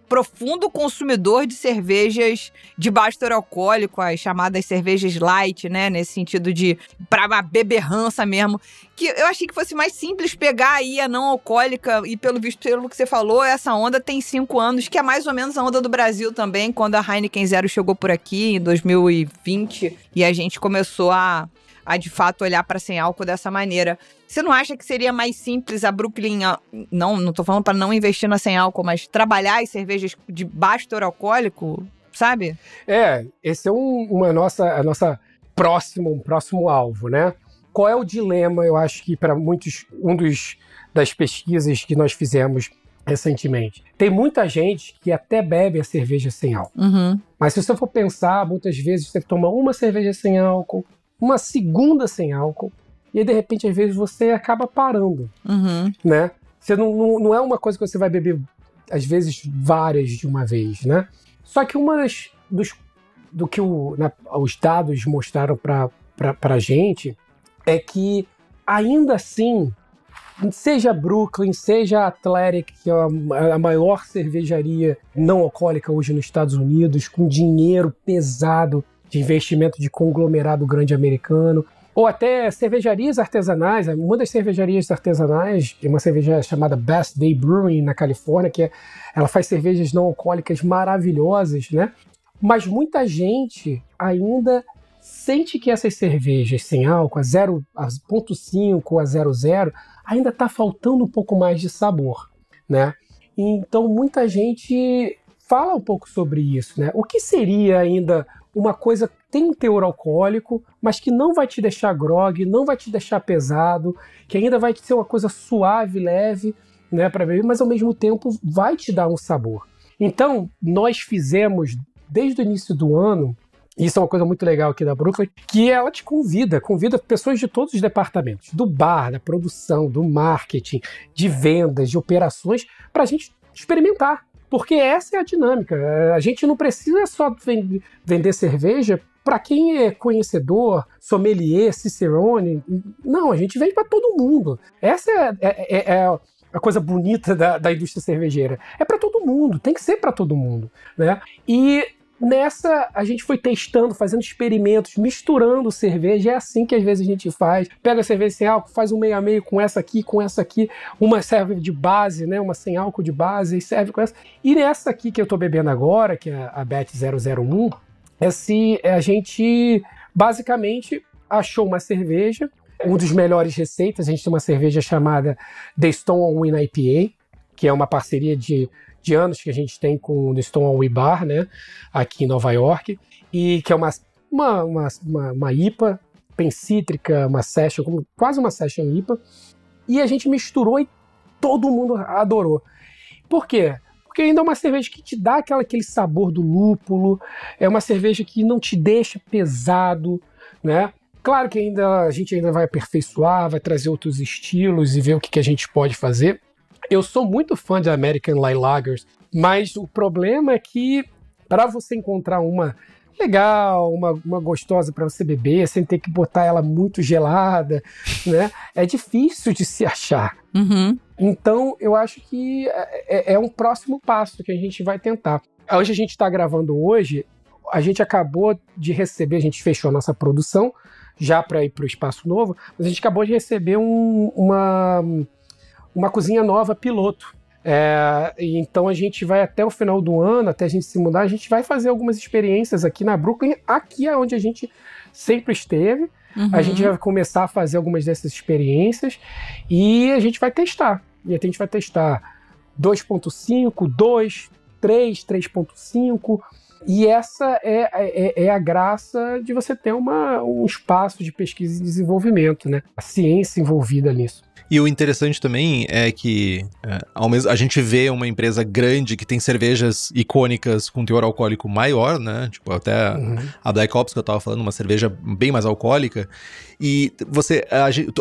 profundo consumidor de cervejas de baixo teor alcoólico, as chamadas cervejas light, né? Nesse sentido de pra beberrança mesmo. Que eu achei que fosse mais simples pegar aí a não alcoólica e pelo visto, pelo que você falou, essa onda tem 5 anos, que é mais ou menos a onda do Brasil também, quando a Heineken Zero chegou por aqui em 2020 e a gente começou a de fato olhar para sem álcool dessa maneira. Você não acha que seria mais simples a Brooklyn, não tô falando para não investir na sem álcool, mas trabalhar as cervejas de baixo teor alcoólico, sabe? Esse é a nossa próximo alvo, né? Qual é o dilema, eu acho que para muitos, das pesquisas que nós fizemos recentemente. Tem muita gente que até bebe a cerveja sem álcool. Uhum. Mas se você for pensar, muitas vezes você toma uma cerveja sem álcool, uma segunda sem álcool, e aí, de repente, às vezes, você acaba parando, né? Você não é uma coisa que você vai beber, às vezes, várias de uma vez, né? Só que do que os dados mostraram para a gente é que, ainda assim, seja Brooklyn, seja a Athletic, que é a maior cervejaria não alcoólica hoje nos Estados Unidos, com dinheiro pesado de investimento de conglomerado grande americano, ou até cervejarias artesanais. Uma das cervejarias artesanais é uma cervejaria chamada Best Day Brewing, na Califórnia, que ela faz cervejas não alcoólicas maravilhosas, né? Mas muita gente ainda sente que essas cervejas sem álcool, a 0,5 ou a 0,0, ainda está faltando um pouco mais de sabor, né? Então muita gente fala um pouco sobre isso, né? O que seria ainda uma coisa que tem um teor alcoólico, mas que não vai te deixar grogue, não vai te deixar pesado, que ainda vai ser uma coisa suave, leve, né, para beber, mas ao mesmo tempo vai te dar um sabor. Então, nós fizemos, desde o início do ano, isso é uma coisa muito legal aqui da Brooklyn, que ela te convida pessoas de todos os departamentos, do bar, da produção, do marketing, de vendas, de operações, para a gente experimentar. Porque essa é a dinâmica. A gente não precisa só vender cerveja para quem é conhecedor, sommelier, cicerone. Não, a gente vende para todo mundo. Essa é a coisa bonita da indústria cervejeira. É para todo mundo, tem que ser para todo mundo, né? E nessa, a gente foi testando, fazendo experimentos, misturando cerveja. É assim que às vezes a gente faz. Pega a cerveja sem álcool, faz um meio a meio com essa aqui. Uma serve de base, né? Uma sem álcool de base, e serve com essa. E nessa aqui que eu tô bebendo agora, que é a Bet 001, a gente basicamente achou uma cerveja, um dos melhores receitas. A gente tem uma cerveja chamada The Stonewall Inn IPA, que é uma parceria de anos que a gente tem com o Stonewall Bar, né, aqui em Nova York, e que é uma IPA bem cítrica, uma session, quase uma session IPA, e a gente misturou e todo mundo adorou. Por quê? Porque ainda é uma cerveja que te dá aquele sabor do lúpulo, é uma cerveja que não te deixa pesado, né? Claro que a gente ainda vai aperfeiçoar, vai trazer outros estilos e ver o que a gente pode fazer. Eu sou muito fã de American Light Lagers, mas o problema é que para você encontrar uma legal, uma gostosa para você beber, sem ter que botar ela muito gelada, né? É difícil de se achar. Uhum. Então, eu acho que é um próximo passo que a gente vai tentar. Hoje a gente está gravando hoje, a gente acabou de receber, a gente fechou a nossa produção, já para ir para o espaço novo, mas a gente acabou de receber uma cozinha nova piloto. Então a gente vai até o final do ano, até a gente se mudar, a gente vai fazer algumas experiências aqui na Brooklyn, aqui é onde a gente sempre esteve. Uhum. A gente vai começar a fazer algumas dessas experiências e a gente vai testar. E a gente vai testar 2.5, 2, 3, 3.5. E essa é a graça de você ter um espaço de pesquisa e desenvolvimento, né? A ciência envolvida nisso. E o interessante também é que a gente vê uma empresa grande que tem cervejas icônicas com teor alcoólico maior, né? Tipo, até a Black Ops que eu tava falando, uma cerveja bem mais alcoólica. E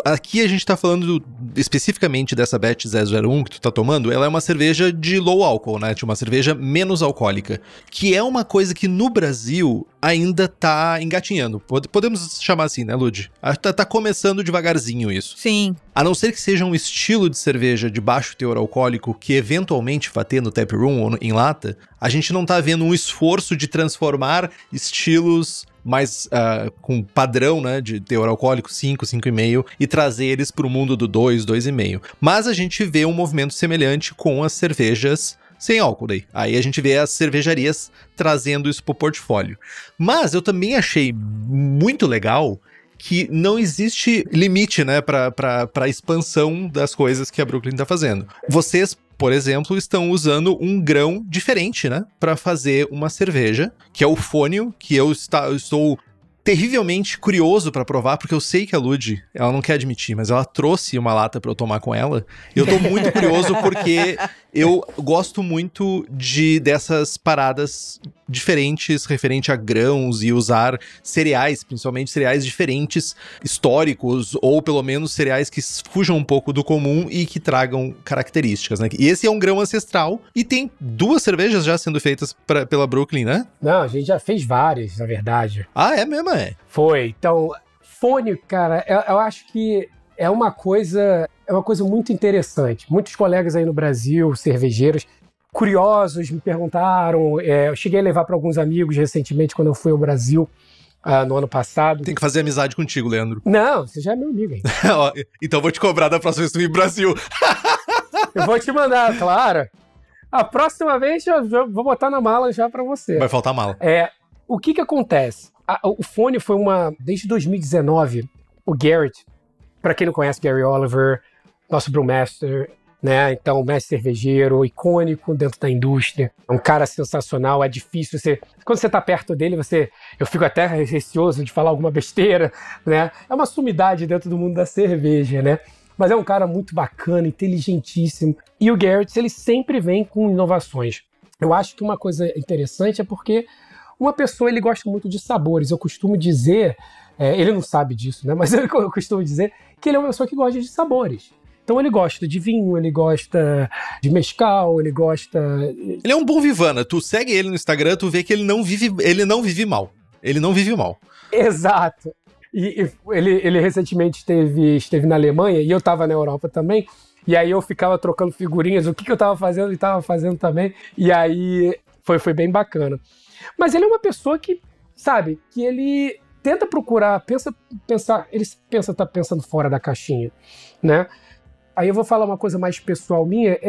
aqui a gente tá falando especificamente dessa Bet 001 que tu tá tomando, ela é uma cerveja de low álcool, né? Tipo, uma cerveja menos alcoólica. Que é uma coisa que no Brasil ainda tá engatinhando. Podemos chamar assim, né, Lud? Tá começando devagarzinho isso. Sim. A não ser que seja um estilo de cerveja de baixo teor alcoólico que eventualmente vai ter no tap room ou em lata, a gente não tá vendo um esforço de transformar estilos mais com padrão, né, de teor alcoólico 5, 5,5 e trazer eles pro mundo do 2, 2,5. Mas a gente vê um movimento semelhante com as cervejas sem álcool daí. Aí a gente vê as cervejarias trazendo isso pro portfólio. Mas eu também achei muito legal que não existe limite, né, pra expansão das coisas que a Brooklyn tá fazendo. Vocês, por exemplo, estão usando um grão diferente, né, pra fazer uma cerveja, que é o fônio, que eu estou terrivelmente curioso pra provar, porque eu sei que a Lud, ela não quer admitir, mas ela trouxe uma lata pra eu tomar com ela. Eu tô muito curioso porque eu gosto muito dessas paradas diferentes referente a grãos e usar cereais, principalmente cereais diferentes, históricos, ou pelo menos cereais que fujam um pouco do comum e que tragam características, né? E esse é um grão ancestral e tem 2 cervejas já sendo feitas pela Brooklyn, né? Não, a gente já fez várias, na verdade. Ah, é mesmo, é? Foi. Então, fone, cara, eu acho que é uma coisa muito interessante. Muitos colegas aí no Brasil, cervejeiros, curiosos, me perguntaram. Eu cheguei a levar para alguns amigos recentemente, quando eu fui ao Brasil, no ano passado. Tem que fazer amizade contigo, Leandro. Não, você já é meu amigo, hein? Então vou te cobrar da próxima vez que tu vir pro Brasil. Eu vou te mandar, claro. A próxima vez eu vou botar na mala já para você. Vai faltar mala. O que acontece? O fone foi desde 2019, o Garrett, para quem não conhece, Gary Oliver, nosso brewmaster, né? Então, mestre cervejeiro, icônico dentro da indústria. É um cara sensacional, é difícil quando você tá perto dele, eu fico até receoso de falar alguma besteira, né? É uma sumidade dentro do mundo da cerveja, né? Mas é um cara muito bacana, inteligentíssimo. E o Garrett, ele sempre vem com inovações. Eu acho que uma coisa interessante é porque uma pessoa, ele gosta muito de sabores. Eu costumo dizer, ele não sabe disso, né? Mas eu costumo dizer que ele é uma pessoa que gosta de sabores. Então ele gosta de vinho, ele gosta de mezcal, ele gosta... Ele é um bom vivana. Tu segue ele no Instagram, tu vê que ele não vive mal. Ele não vive mal. Exato. E ele recentemente esteve na Alemanha, e eu estava na Europa também, e aí eu ficava trocando figurinhas, o que eu estava fazendo, ele estava fazendo também, e aí foi bem bacana. Mas ele é uma pessoa que, sabe, que ele tenta procurar, ele tá pensando fora da caixinha, né? Aí eu vou falar uma coisa mais pessoal minha,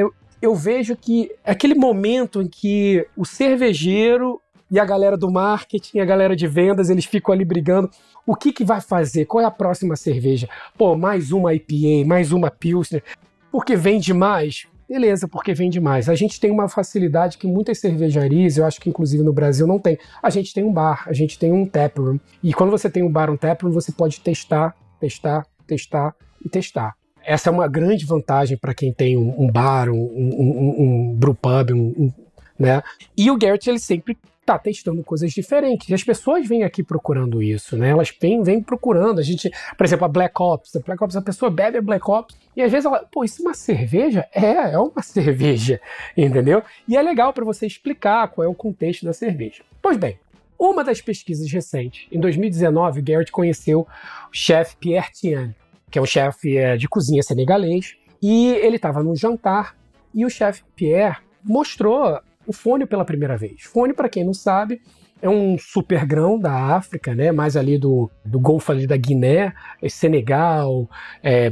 eu vejo que aquele momento em que o cervejeiro e a galera do marketing, a galera de vendas, eles ficam ali brigando. O que vai fazer? Qual é a próxima cerveja? Pô, mais uma IPA, mais uma Pilsner. Porque vende mais? Beleza, porque vende mais. A gente tem uma facilidade que muitas cervejarias, eu acho que inclusive no Brasil não tem. A gente tem um bar, a gente tem um taproom. E quando você tem um bar, um taproom, você pode testar e testar. Essa é uma grande vantagem para quem tem um bar, um brewpub, né? E o Garrett, ele sempre tá testando coisas diferentes. E as pessoas vêm aqui procurando isso, né? Elas vêm procurando. A gente, por exemplo, a Black Ops. A pessoa bebe a Black Ops e às vezes ela, pô, isso é uma cerveja? É uma cerveja, entendeu? E é legal para você explicar qual é o contexto da cerveja. Pois bem, uma das pesquisas recentes, em 2019, o Garrett conheceu o chefe Pierre Thian, que é um chefe de cozinha senegalês, e ele estava num jantar e o chefe Pierre mostrou o fone pela primeira vez. Fone, para quem não sabe, é um super grão da África, né? Mais ali do Golfo ali da Guiné, Senegal,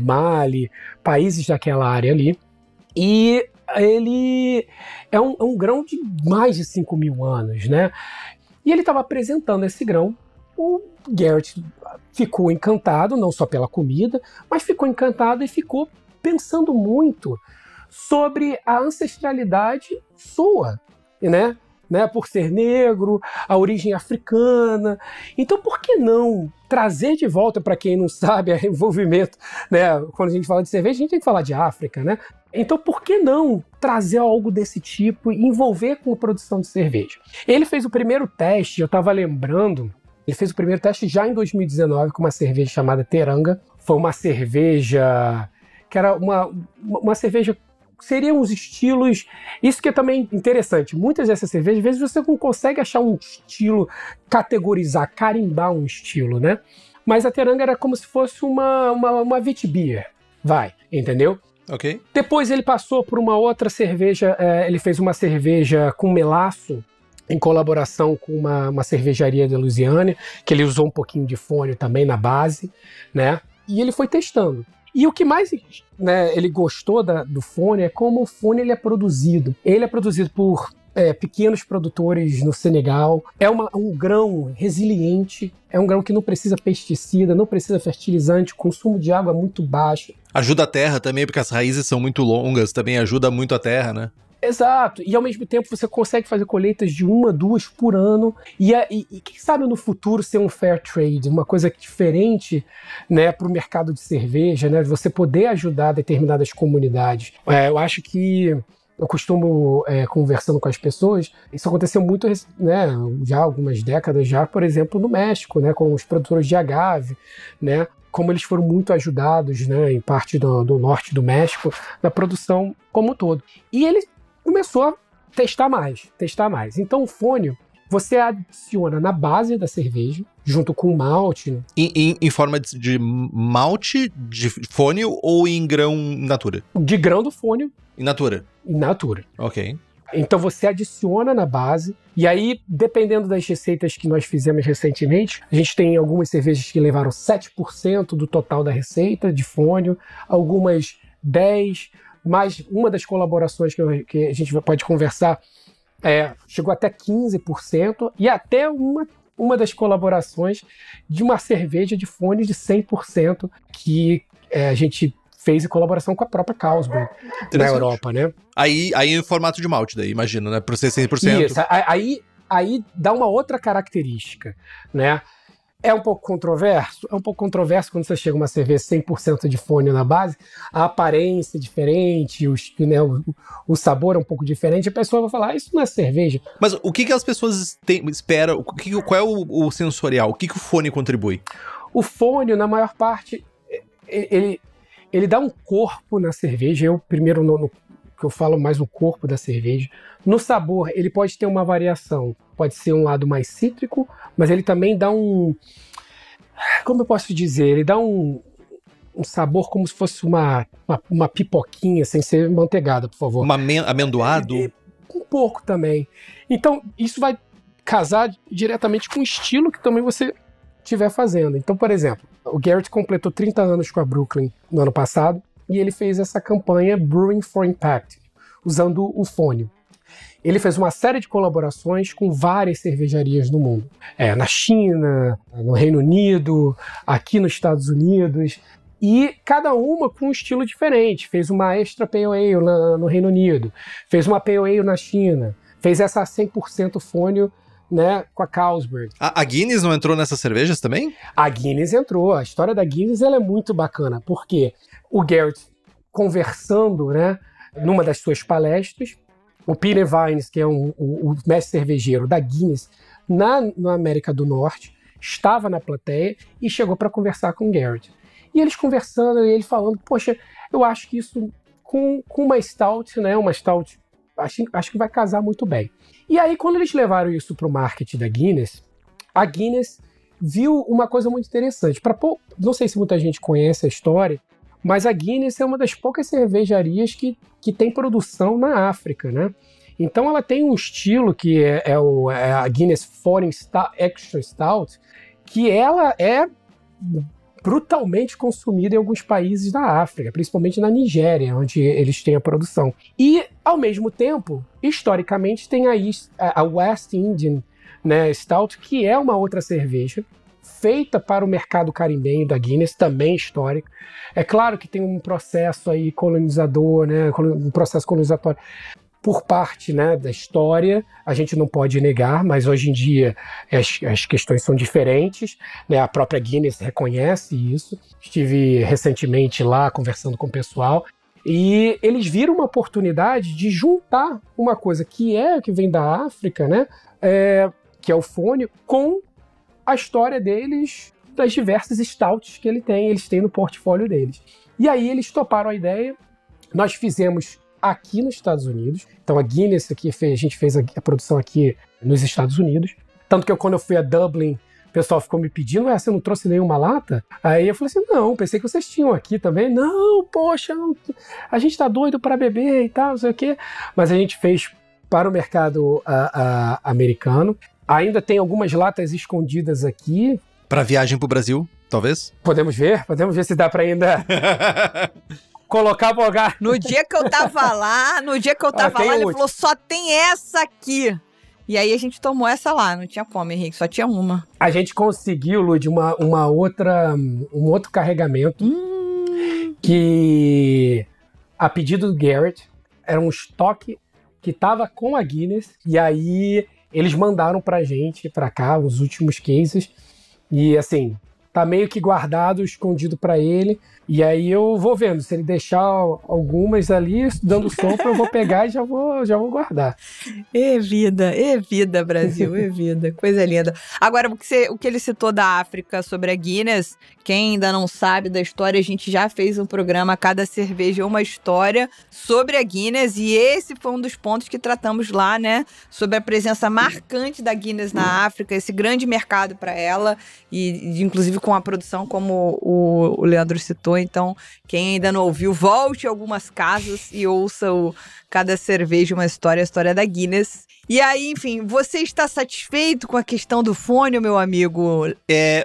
Mali, países daquela área ali. E ele é um grão de mais de 5.000 anos, né? E ele estava apresentando esse grão. O Garrett ficou encantado, não só pela comida, mas ficou encantado e ficou pensando muito sobre a ancestralidade sua, né? Por ser negro, a origem africana. Então, por que não trazer de volta, para quem não sabe, o envolvimento, né? Quando a gente fala de cerveja, a gente tem que falar de África, né? Então, por que não trazer algo desse tipo e envolver com a produção de cerveja? Ele fez o primeiro teste, eu estava lembrando, ele fez o primeiro teste já em 2019 com uma cerveja chamada Teranga. Foi uma cerveja que era uma cerveja... Seriam os estilos... Isso que é também interessante. Muitas dessas cervejas, às vezes você não consegue achar um estilo, categorizar, carimbar um estilo, né? Mas a Teranga era como se fosse uma wheat beer. Entendeu? Ok. Depois ele passou por uma outra cerveja, ele fez uma cerveja com melaço, em colaboração com uma cervejaria da Louisiana, que ele usou um pouquinho de fone também na base, né? E ele foi testando. E o que mais, né, ele gostou do fone é como o fone ele é produzido. Ele é produzido por pequenos produtores no Senegal. É um grão resiliente, é um grão que não precisa pesticida, não precisa fertilizante, o consumo de água é muito baixo. Ajuda a terra também, porque as raízes são muito longas, também ajuda muito a terra, né? Exato, e ao mesmo tempo você consegue fazer colheitas de 1 a 2 por ano, e quem sabe no futuro ser um fair trade, uma coisa diferente, né, para o mercado de cerveja, né, você poder ajudar determinadas comunidades. Eu acho que eu costumo, conversando com as pessoas, isso aconteceu muito, né, já há algumas décadas já, por exemplo, no México, né, com os produtores de agave, né, como eles foram muito ajudados, né, em parte do norte do México, na produção como um todo. E ele começou a testar mais. Então o fônio, você adiciona na base da cerveja, junto com o malte. Em forma de malte, de fônio ou em grão in natura? De grão do fônio. In natura. In natura. Ok. Então você adiciona na base, e aí, dependendo das receitas que nós fizemos recentemente, a gente tem algumas cervejas que levaram 7% do total da receita de fônio, algumas 10%, mas uma das colaborações que a gente pode conversar chegou até 15%, e até uma das colaborações de uma cerveja de fônio de 100% que a gente fez em colaboração com a própria Carlsberg na Europa, né? Aí em formato de malte, daí, imagino, né? Por ser 100%. Isso, aí dá uma outra característica, né? É um pouco controverso? É um pouco controverso quando você chega uma cerveja 100% de fônio na base, a aparência é diferente, o sabor é um pouco diferente, a pessoa vai falar, isso não é cerveja. Mas o que as pessoas esperam, qual é o sensorial, o que o fônio contribui? O fônio, na maior parte, ele dá um corpo na cerveja, que eu falo mais no corpo da cerveja. No sabor, ele pode ter uma variação. Pode ser um lado mais cítrico, mas ele também dá um... Como eu posso dizer? Ele dá um sabor como se fosse uma pipoquinha, sem ser manteigada, por favor. Amendoado? Um pouco também. Então, isso vai casar diretamente com o estilo que também você estiver fazendo. Então, por exemplo, o Garrett completou 30 anos com a Brooklyn no ano passado, e ele fez essa campanha Brewing for Impact, usando o fônio. Ele fez uma série de colaborações com várias cervejarias no mundo. Na China, no Reino Unido, aqui nos Estados Unidos, e cada uma com um estilo diferente. Fez uma Extra Pale Ale no Reino Unido, fez uma Pale Ale na China, fez essa 100% fônio, né, com a Carlsberg. A Guinness não entrou nessas cervejas também? A Guinness entrou. A história da Guinness ela é muito bacana, porque o Garrett, conversando, né, numa das suas palestras, o Peter Vines, que é o mestre cervejeiro da Guinness na América do Norte, estava na plateia e chegou para conversar com o Garrett. E eles conversando, e ele falando, poxa, eu acho que isso com uma stout, né, acho que vai casar muito bem. E aí, quando eles levaram isso para o marketing da Guinness, a Guinness viu uma coisa muito interessante. Não sei se muita gente conhece a história, mas a Guinness é uma das poucas cervejarias que tem produção na África, né? Então ela tem um estilo que é a Guinness Foreign Extra Stout, que ela é brutalmente consumida em alguns países da África, principalmente na Nigéria, onde eles têm a produção. E, ao mesmo tempo, historicamente, tem a West Indian, né, Stout, que é uma outra cerveja feita para o mercado carimbenho da Guinness, também histórico. É claro que tem um processo aí colonizador, né, um processo colonizatório por parte, né, da história, a gente não pode negar, mas hoje em dia as questões são diferentes, né, a própria Guinness reconhece isso. Estive recentemente lá conversando com o pessoal e eles viram uma oportunidade de juntar uma coisa que vem da África, né, que é o fônio, com a história deles, das diversas stouts que eles têm no portfólio deles. E aí eles toparam a ideia, nós fizemos aqui nos Estados Unidos. Então a Guinness aqui, a gente fez a produção aqui nos Estados Unidos. Tanto que quando eu fui a Dublin, o pessoal ficou me pedindo, você não trouxe nenhuma lata? Aí eu falei assim, não, pensei que vocês tinham aqui também. Não, poxa, a gente tá doido para beber e tal, não sei o quê. Mas a gente fez para o mercado americano. Ainda tem algumas latas escondidas aqui. Para viagem pro Brasil, talvez? Podemos ver se dá para ainda... colocar pro lugar. No dia que eu tava lá, ele falou, só tem essa aqui. E aí a gente tomou essa lá, não tinha como, Henrique, só tinha uma. A gente conseguiu, Lud, um outro carregamento que, a pedido do Garrett, era um estoque que tava com a Guinness, e aí eles mandaram pra gente, pra cá, os últimos cases, e assim, tá meio que guardado, escondido pra ele. E aí eu vou vendo, se ele deixar algumas ali dando sopa, eu vou pegar e já vou guardar. vida, Brasil, vida, coisa linda. Agora, o que ele citou da África sobre a Guinness, quem ainda não sabe da história, a gente já fez um programa, Cada Cerveja é uma História, sobre a Guinness, e esse foi um dos pontos que tratamos lá, né, sobre a presença marcante da Guinness na África, esse grande mercado para ela, e inclusive com a produção, como o Leandro citou. Então, quem ainda não ouviu, volte a algumas casas e ouça o Cada Cerveja uma História, a história da Guinness. E aí, enfim, você está satisfeito com a questão do fone, meu amigo?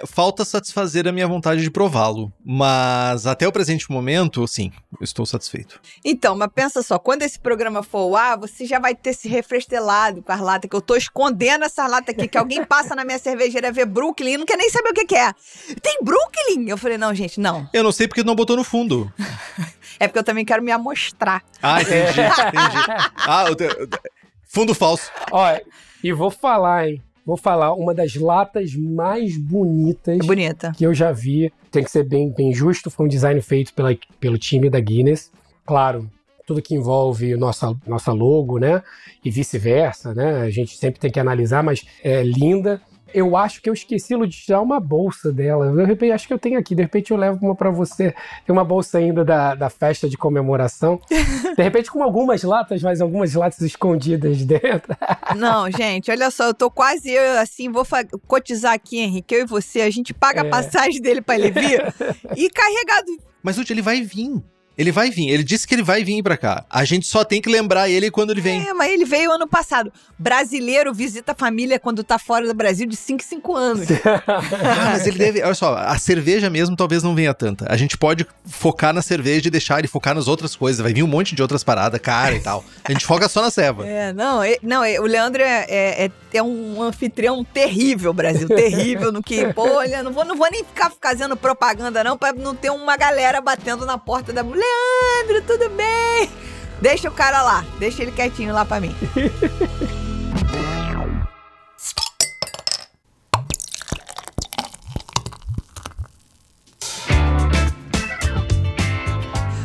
Falta satisfazer a minha vontade de prová-lo, mas até o presente momento, sim, eu estou satisfeito. Então, mas pensa só, quando esse programa for ao ar, você já vai ter se refrestelado com as latas, que eu tô escondendo essa lata aqui, que alguém passa na minha cervejeira ver Brooklyn e não quer nem saber o que é. Tem Brooklyn? Eu falei, não, gente, não. Eu não sei porque não botou no fundo. É porque eu também quero me amostrar. Ah, entendi. Fundo falso. Olha, e vou falar, uma das latas mais bonitas que eu já vi. Tem que ser bem justo, foi um design feito pelo time da Guinness. Claro, tudo que envolve nossa logo, né? E vice-versa, né? A gente sempre tem que analisar, mas é linda. Eu acho que eu esqueci de tirar uma bolsa dela. De repente, acho que eu tenho aqui. De repente eu levo uma pra você. Tem uma bolsa ainda da festa de comemoração. De repente com algumas latas, mas algumas latas escondidas dentro. Não, gente, olha só. Eu tô quase, assim, vou cotizar aqui, Henrique. Eu e você, a gente paga a passagem dele pra ele vir e carregado. Mas, Lúcio, ele vai vir. Ele vai vir, ele disse que ele vai vir pra cá. A gente só tem que lembrar ele quando ele vem. Mas ele veio ano passado. Brasileiro visita a família quando tá fora do Brasil de 5 em 5 anos. Mas ele deve... Olha só, a cerveja mesmo talvez não venha tanta. A gente pode focar na cerveja e deixar ele focar nas outras coisas. Vai vir um monte de outras paradas, cara e tal. A gente foca só na ceva. O Leandro é um anfitrião terrível, Brasil. Terrível no que... Pô, olha, não vou nem ficar fazendo propaganda não, pra não ter uma galera batendo na porta da mulher. Leandro, tudo bem? Deixa o cara lá, deixa ele quietinho lá pra mim.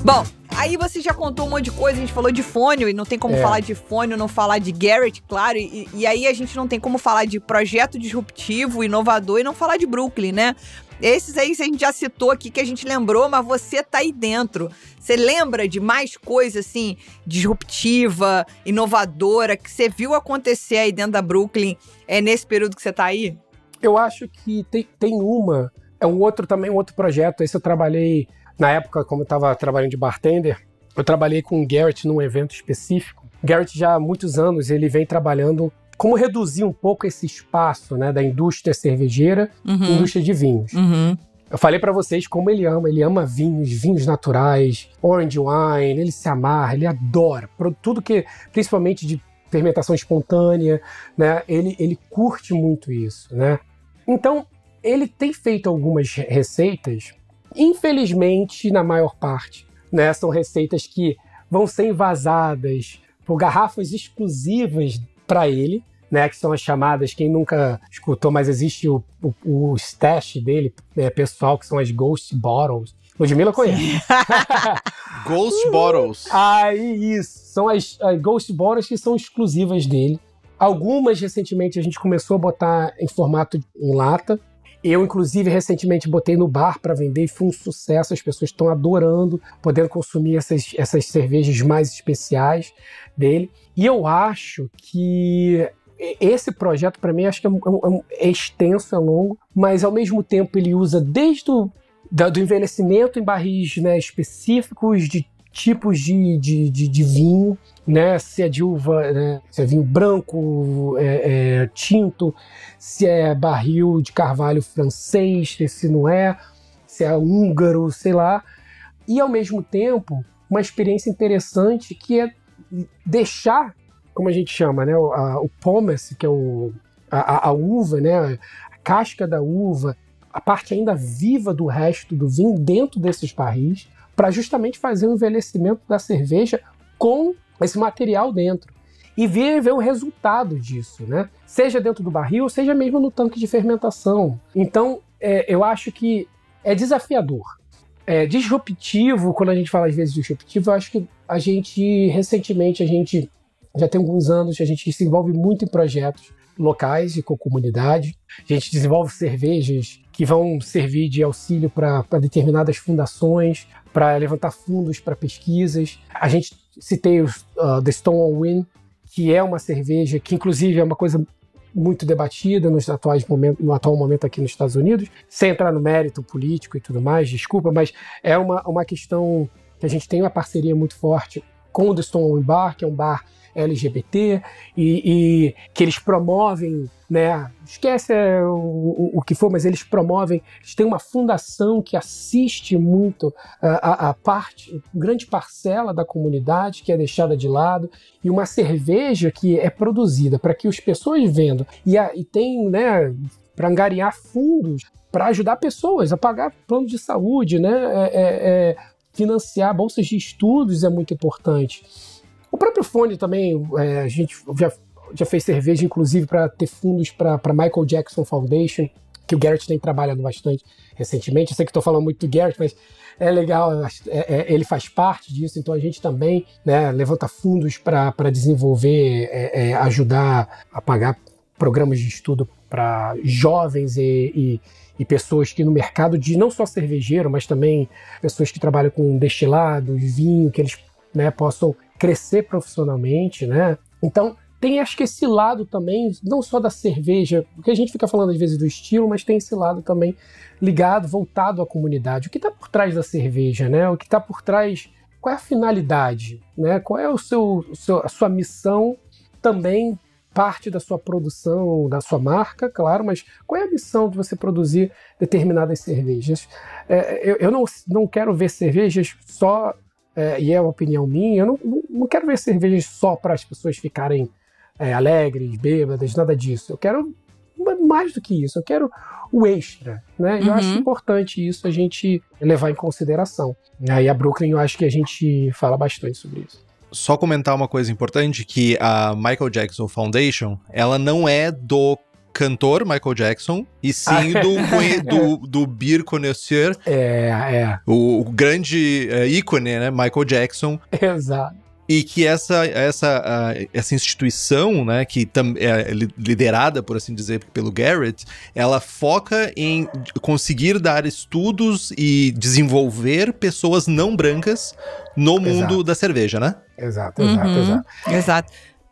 Bom, aí você já contou um monte de coisa, a gente falou de fone, e não tem como falar de fone, não falar de Garrett, claro, e aí a gente não tem como falar de projeto disruptivo, inovador, e não falar de Brooklyn, né? Esses aí a gente já citou aqui, que a gente lembrou, mas você tá aí dentro. Você lembra de mais coisa, assim, disruptiva, inovadora, que você viu acontecer aí dentro da Brooklyn nesse período que você tá aí? Eu acho que tem um outro projeto. Esse eu trabalhei, na época, como eu tava trabalhando de bartender, eu trabalhei com o Garrett num evento específico. O Garrett já há muitos anos, ele vem trabalhando como reduzir um pouco esse espaço, né, da indústria cervejeira e indústria de vinhos. Eu falei pra vocês como ele ama vinhos naturais, orange wine, ele se amarra, ele adora. Tudo que, principalmente de fermentação espontânea, né, ele curte muito isso, né. Então, ele tem feito algumas receitas, infelizmente, na maior parte, né, são receitas que vão ser envasadas por garrafas exclusivas para ele, né, que são as chamadas, quem nunca escutou, mas existe o stash dele, pessoal, que são as Ghost Bottles. Ludmilla conhece. Ghost Bottles. Aí, isso. São as Ghost Bottles que são exclusivas dele. Algumas, recentemente, a gente começou a botar em formato em lata. Eu, inclusive, recentemente botei no bar para vender e foi um sucesso. As pessoas estão adorando, podendo consumir essas cervejas mais especiais dele. E eu acho que esse projeto, para mim, acho que é extenso, é longo, mas, ao mesmo tempo, ele usa desde do envelhecimento em barris, né, específicos de tipos de vinho, né, se é de uva, né, se é vinho branco, tinto, se é barril de carvalho francês, se não é, se é húngaro, sei lá. E, ao mesmo tempo, uma experiência interessante que é deixar, como a gente chama, né, o pomace, que é a uva, né, a casca da uva, a parte ainda viva do resto do vinho dentro desses barris, para justamente fazer o envelhecimento da cerveja com esse material dentro. E ver o resultado disso, né? Seja dentro do barril, seja mesmo no tanque de fermentação. Então, eu acho que é desafiador. É disruptivo, quando a gente fala às vezes disruptivo, eu acho que recentemente, já tem alguns anos, a gente se envolve muito em projetos locais e com comunidade. A gente desenvolve cervejas que vão servir de auxílio para determinadas fundações, para levantar fundos para pesquisas. A gente citei The Stonewall Inn, que é uma cerveja que, inclusive, é uma coisa muito debatida no atual momento aqui nos Estados Unidos, sem entrar no mérito político e tudo mais, desculpa, mas é uma questão que a gente tem uma parceria muito forte com o The Stonewall Inn Bar, que é um bar LGBT, e que eles promovem, né? Esquece o que for, mas eles promovem, eles têm uma fundação que assiste muito a grande parcela da comunidade que é deixada de lado, e uma cerveja que é produzida para que as pessoas vendam, e tem, né, para angariar fundos, para ajudar pessoas a pagar plano de saúde, né? Financiar bolsas de estudos é muito importante. O próprio Fone também, a gente já fez cerveja, inclusive, para ter fundos para Michael Jackson Foundation, que o Garrett tem trabalhado bastante recentemente. Eu sei que estou falando muito do Garrett, mas é legal, ele faz parte disso, então a gente também, né, levanta fundos para desenvolver, ajudar a pagar programas de estudo para jovens e pessoas que no mercado de não só cervejeiro, mas também pessoas que trabalham com destilados, vinho, que eles, né, possam crescer profissionalmente, né? Então, tem acho que esse lado também, não só da cerveja, porque a gente fica falando às vezes do estilo, mas tem esse lado também ligado, voltado à comunidade. O que está por trás da cerveja, né? O que está por trás, qual é a finalidade, né? Qual é a sua missão, também parte da sua produção, da sua marca, claro, mas qual é a missão de você produzir determinadas cervejas? Eu não quero ver cervejas só, e é uma opinião minha, eu não quero ver cervejas só para as pessoas ficarem alegres, bêbadas, nada disso. Eu quero mais do que isso, eu quero o extra, né? Eu acho importante isso a gente levar em consideração. E a Brooklyn, eu acho que a gente fala bastante sobre isso. Só comentar uma coisa importante, que a Michael Jackson Foundation, ela não é do cantor Michael Jackson, e sim do beer connoisseur, o grande ícone, né, Michael Jackson. Exato. E que essa instituição, né, que é liderada, por assim dizer, pelo Garrett, ela foca em conseguir dar estudos e desenvolver pessoas não brancas no mundo da cerveja, né? Exato.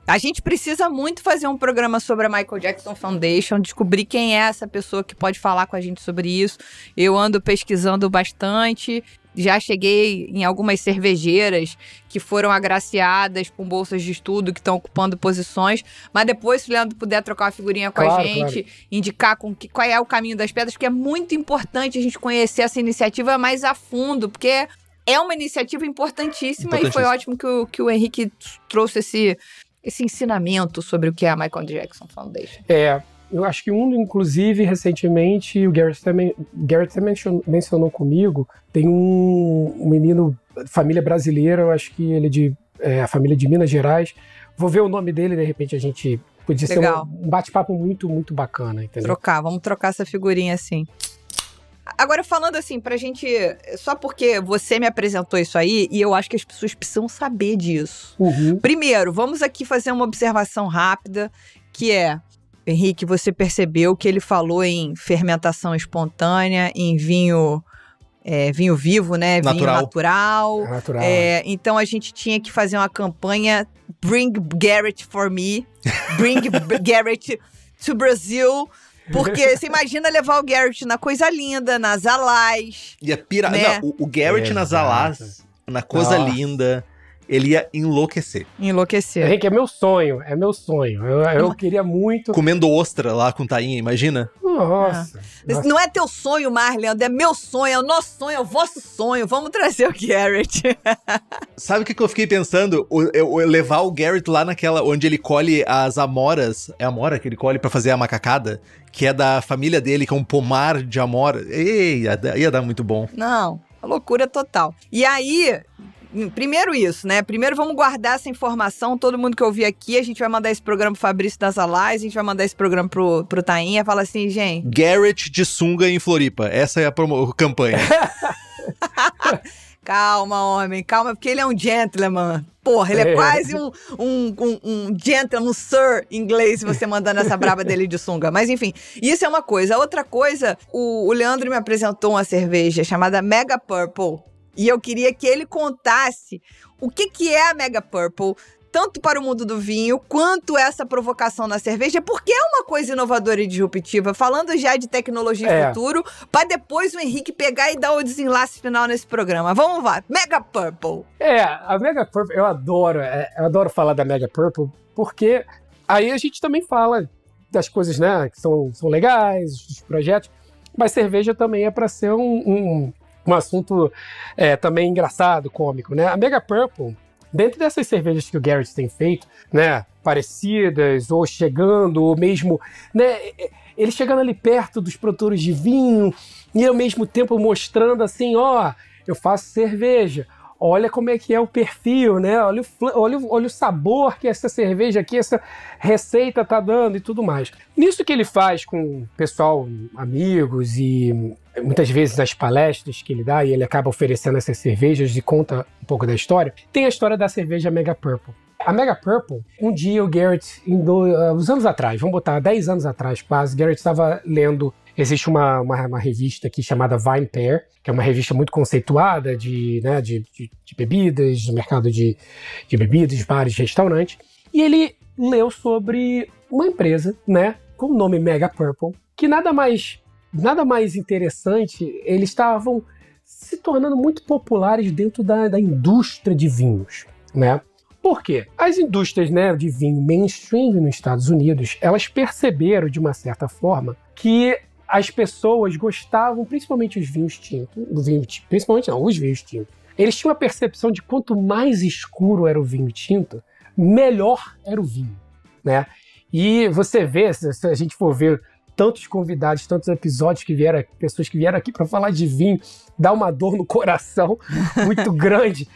A gente precisa muito fazer um programa sobre a Michael Jackson Foundation, descobrir quem é essa pessoa que pode falar com a gente sobre isso. Eu ando pesquisando bastante. Já cheguei em algumas cervejeiras que foram agraciadas com bolsas de estudo, que estão ocupando posições. Mas depois, se o Leandro puder trocar uma figurinha com a gente, indicar qual é o caminho das pedras, porque é muito importante a gente conhecer essa iniciativa mais a fundo, porque é uma iniciativa importantíssima. E foi ótimo que o Henrique trouxe esse ensinamento sobre o que é a Michael Jackson Foundation. Eu acho que inclusive, recentemente, o Garrett também mencionou comigo, tem um menino, família brasileira, eu acho que ele é a família de Minas Gerais. Vou ver o nome dele, de repente a gente podia ser um bate-papo muito, muito bacana, entendeu? Vamos trocar essa figurinha assim. Agora, falando assim, pra gente... Só porque você me apresentou isso aí, e eu acho que as pessoas precisam saber disso. Primeiro, vamos aqui fazer uma observação rápida, que é... Henrique, você percebeu que ele falou em fermentação espontânea, em vinho vivo, né? Vinho natural. Então a gente tinha que fazer uma campanha Bring Garrett for me. Bring Garrett to Brazil. Porque você imagina levar o Garrett na Coisa Linda, nas Alás. Ia pirar. Né? Não, o Garrett nas Alás, na Coisa Linda... Ele ia enlouquecer. Henrique, é meu sonho. Eu queria muito... Comendo ostra lá com tainha, imagina? Nossa. Não é teu sonho mais, Leandro, é meu sonho, é o nosso sonho, é o vosso sonho. Vamos trazer o Garrett. Sabe o que eu fiquei pensando? Eu levar o Garrett lá naquela... Onde ele colhe as amoras. É a amora que ele colhe pra fazer a macacada? Que é da família dele, que é um pomar de amora. Ia dar muito bom. Não, loucura total. E aí... primeiro isso, né? Primeiro vamos guardar essa informação, todo mundo que ouvir aqui, a gente vai mandar esse programa pro Fabrício das Alais, a gente vai mandar esse programa pro Tainha, fala assim, gente... Garrett de sunga em Floripa, essa é a campanha. Calma, homem, calma, porque ele é um gentleman. Porra, ele é quase um gentleman, um sir inglês, você mandando essa braba dele de sunga. Mas enfim, isso é uma coisa. Outra coisa, o Leandro me apresentou uma cerveja chamada Mega Purple. E eu queria que ele contasse o que é a Mega Purple, tanto para o mundo do vinho, quanto essa provocação na cerveja, porque é uma coisa inovadora e disruptiva, falando já de tecnologia e futuro, para depois o Henrique pegar e dar o desenlace final nesse programa. Vamos lá, Mega Purple. A Mega Purple, eu adoro falar da Mega Purple, porque aí a gente também fala das coisas, né, que são legais, dos projetos, mas cerveja também é para ser um assunto também engraçado, cômico, né? A Mega Purple, dentro dessas cervejas que o Garrett tem feito, né, parecidas, ou chegando, ou mesmo, né, ele chegando ali perto dos produtores de vinho, e ao mesmo tempo mostrando assim, eu faço cerveja, olha como é que é o perfil, né, olha o sabor que essa cerveja aqui, essa receita tá dando e tudo mais. Nisso que ele faz com o pessoal, amigos e... muitas vezes nas palestras que ele dá, e ele acaba oferecendo essas cervejas e conta um pouco da história, tem a história da cerveja Mega Purple. A Mega Purple, um dia o Garrett, uns anos atrás, vamos botar 10 anos atrás quase, Garrett estava lendo, existe uma revista aqui chamada Vine Pair, que é uma revista muito conceituada de bebidas, do mercado de bebidas, bares, restaurantes, e ele leu sobre uma empresa, né, com o nome Mega Purple, que nada mais interessante, eles estavam se tornando muito populares dentro da indústria de vinhos, né? Por quê? As indústrias, né, de vinho mainstream nos Estados Unidos, elas perceberam, de uma certa forma, que as pessoas gostavam, principalmente os vinhos tintos, os vinhos tintos. Eles tinham a percepção de quanto mais escuro era o vinho tinto, melhor era o vinho, né? E você vê, se a gente for ver tantos convidados, tantos episódios que vieram, pessoas que vieram aqui para falar de vinho, dá uma dor no coração muito grande,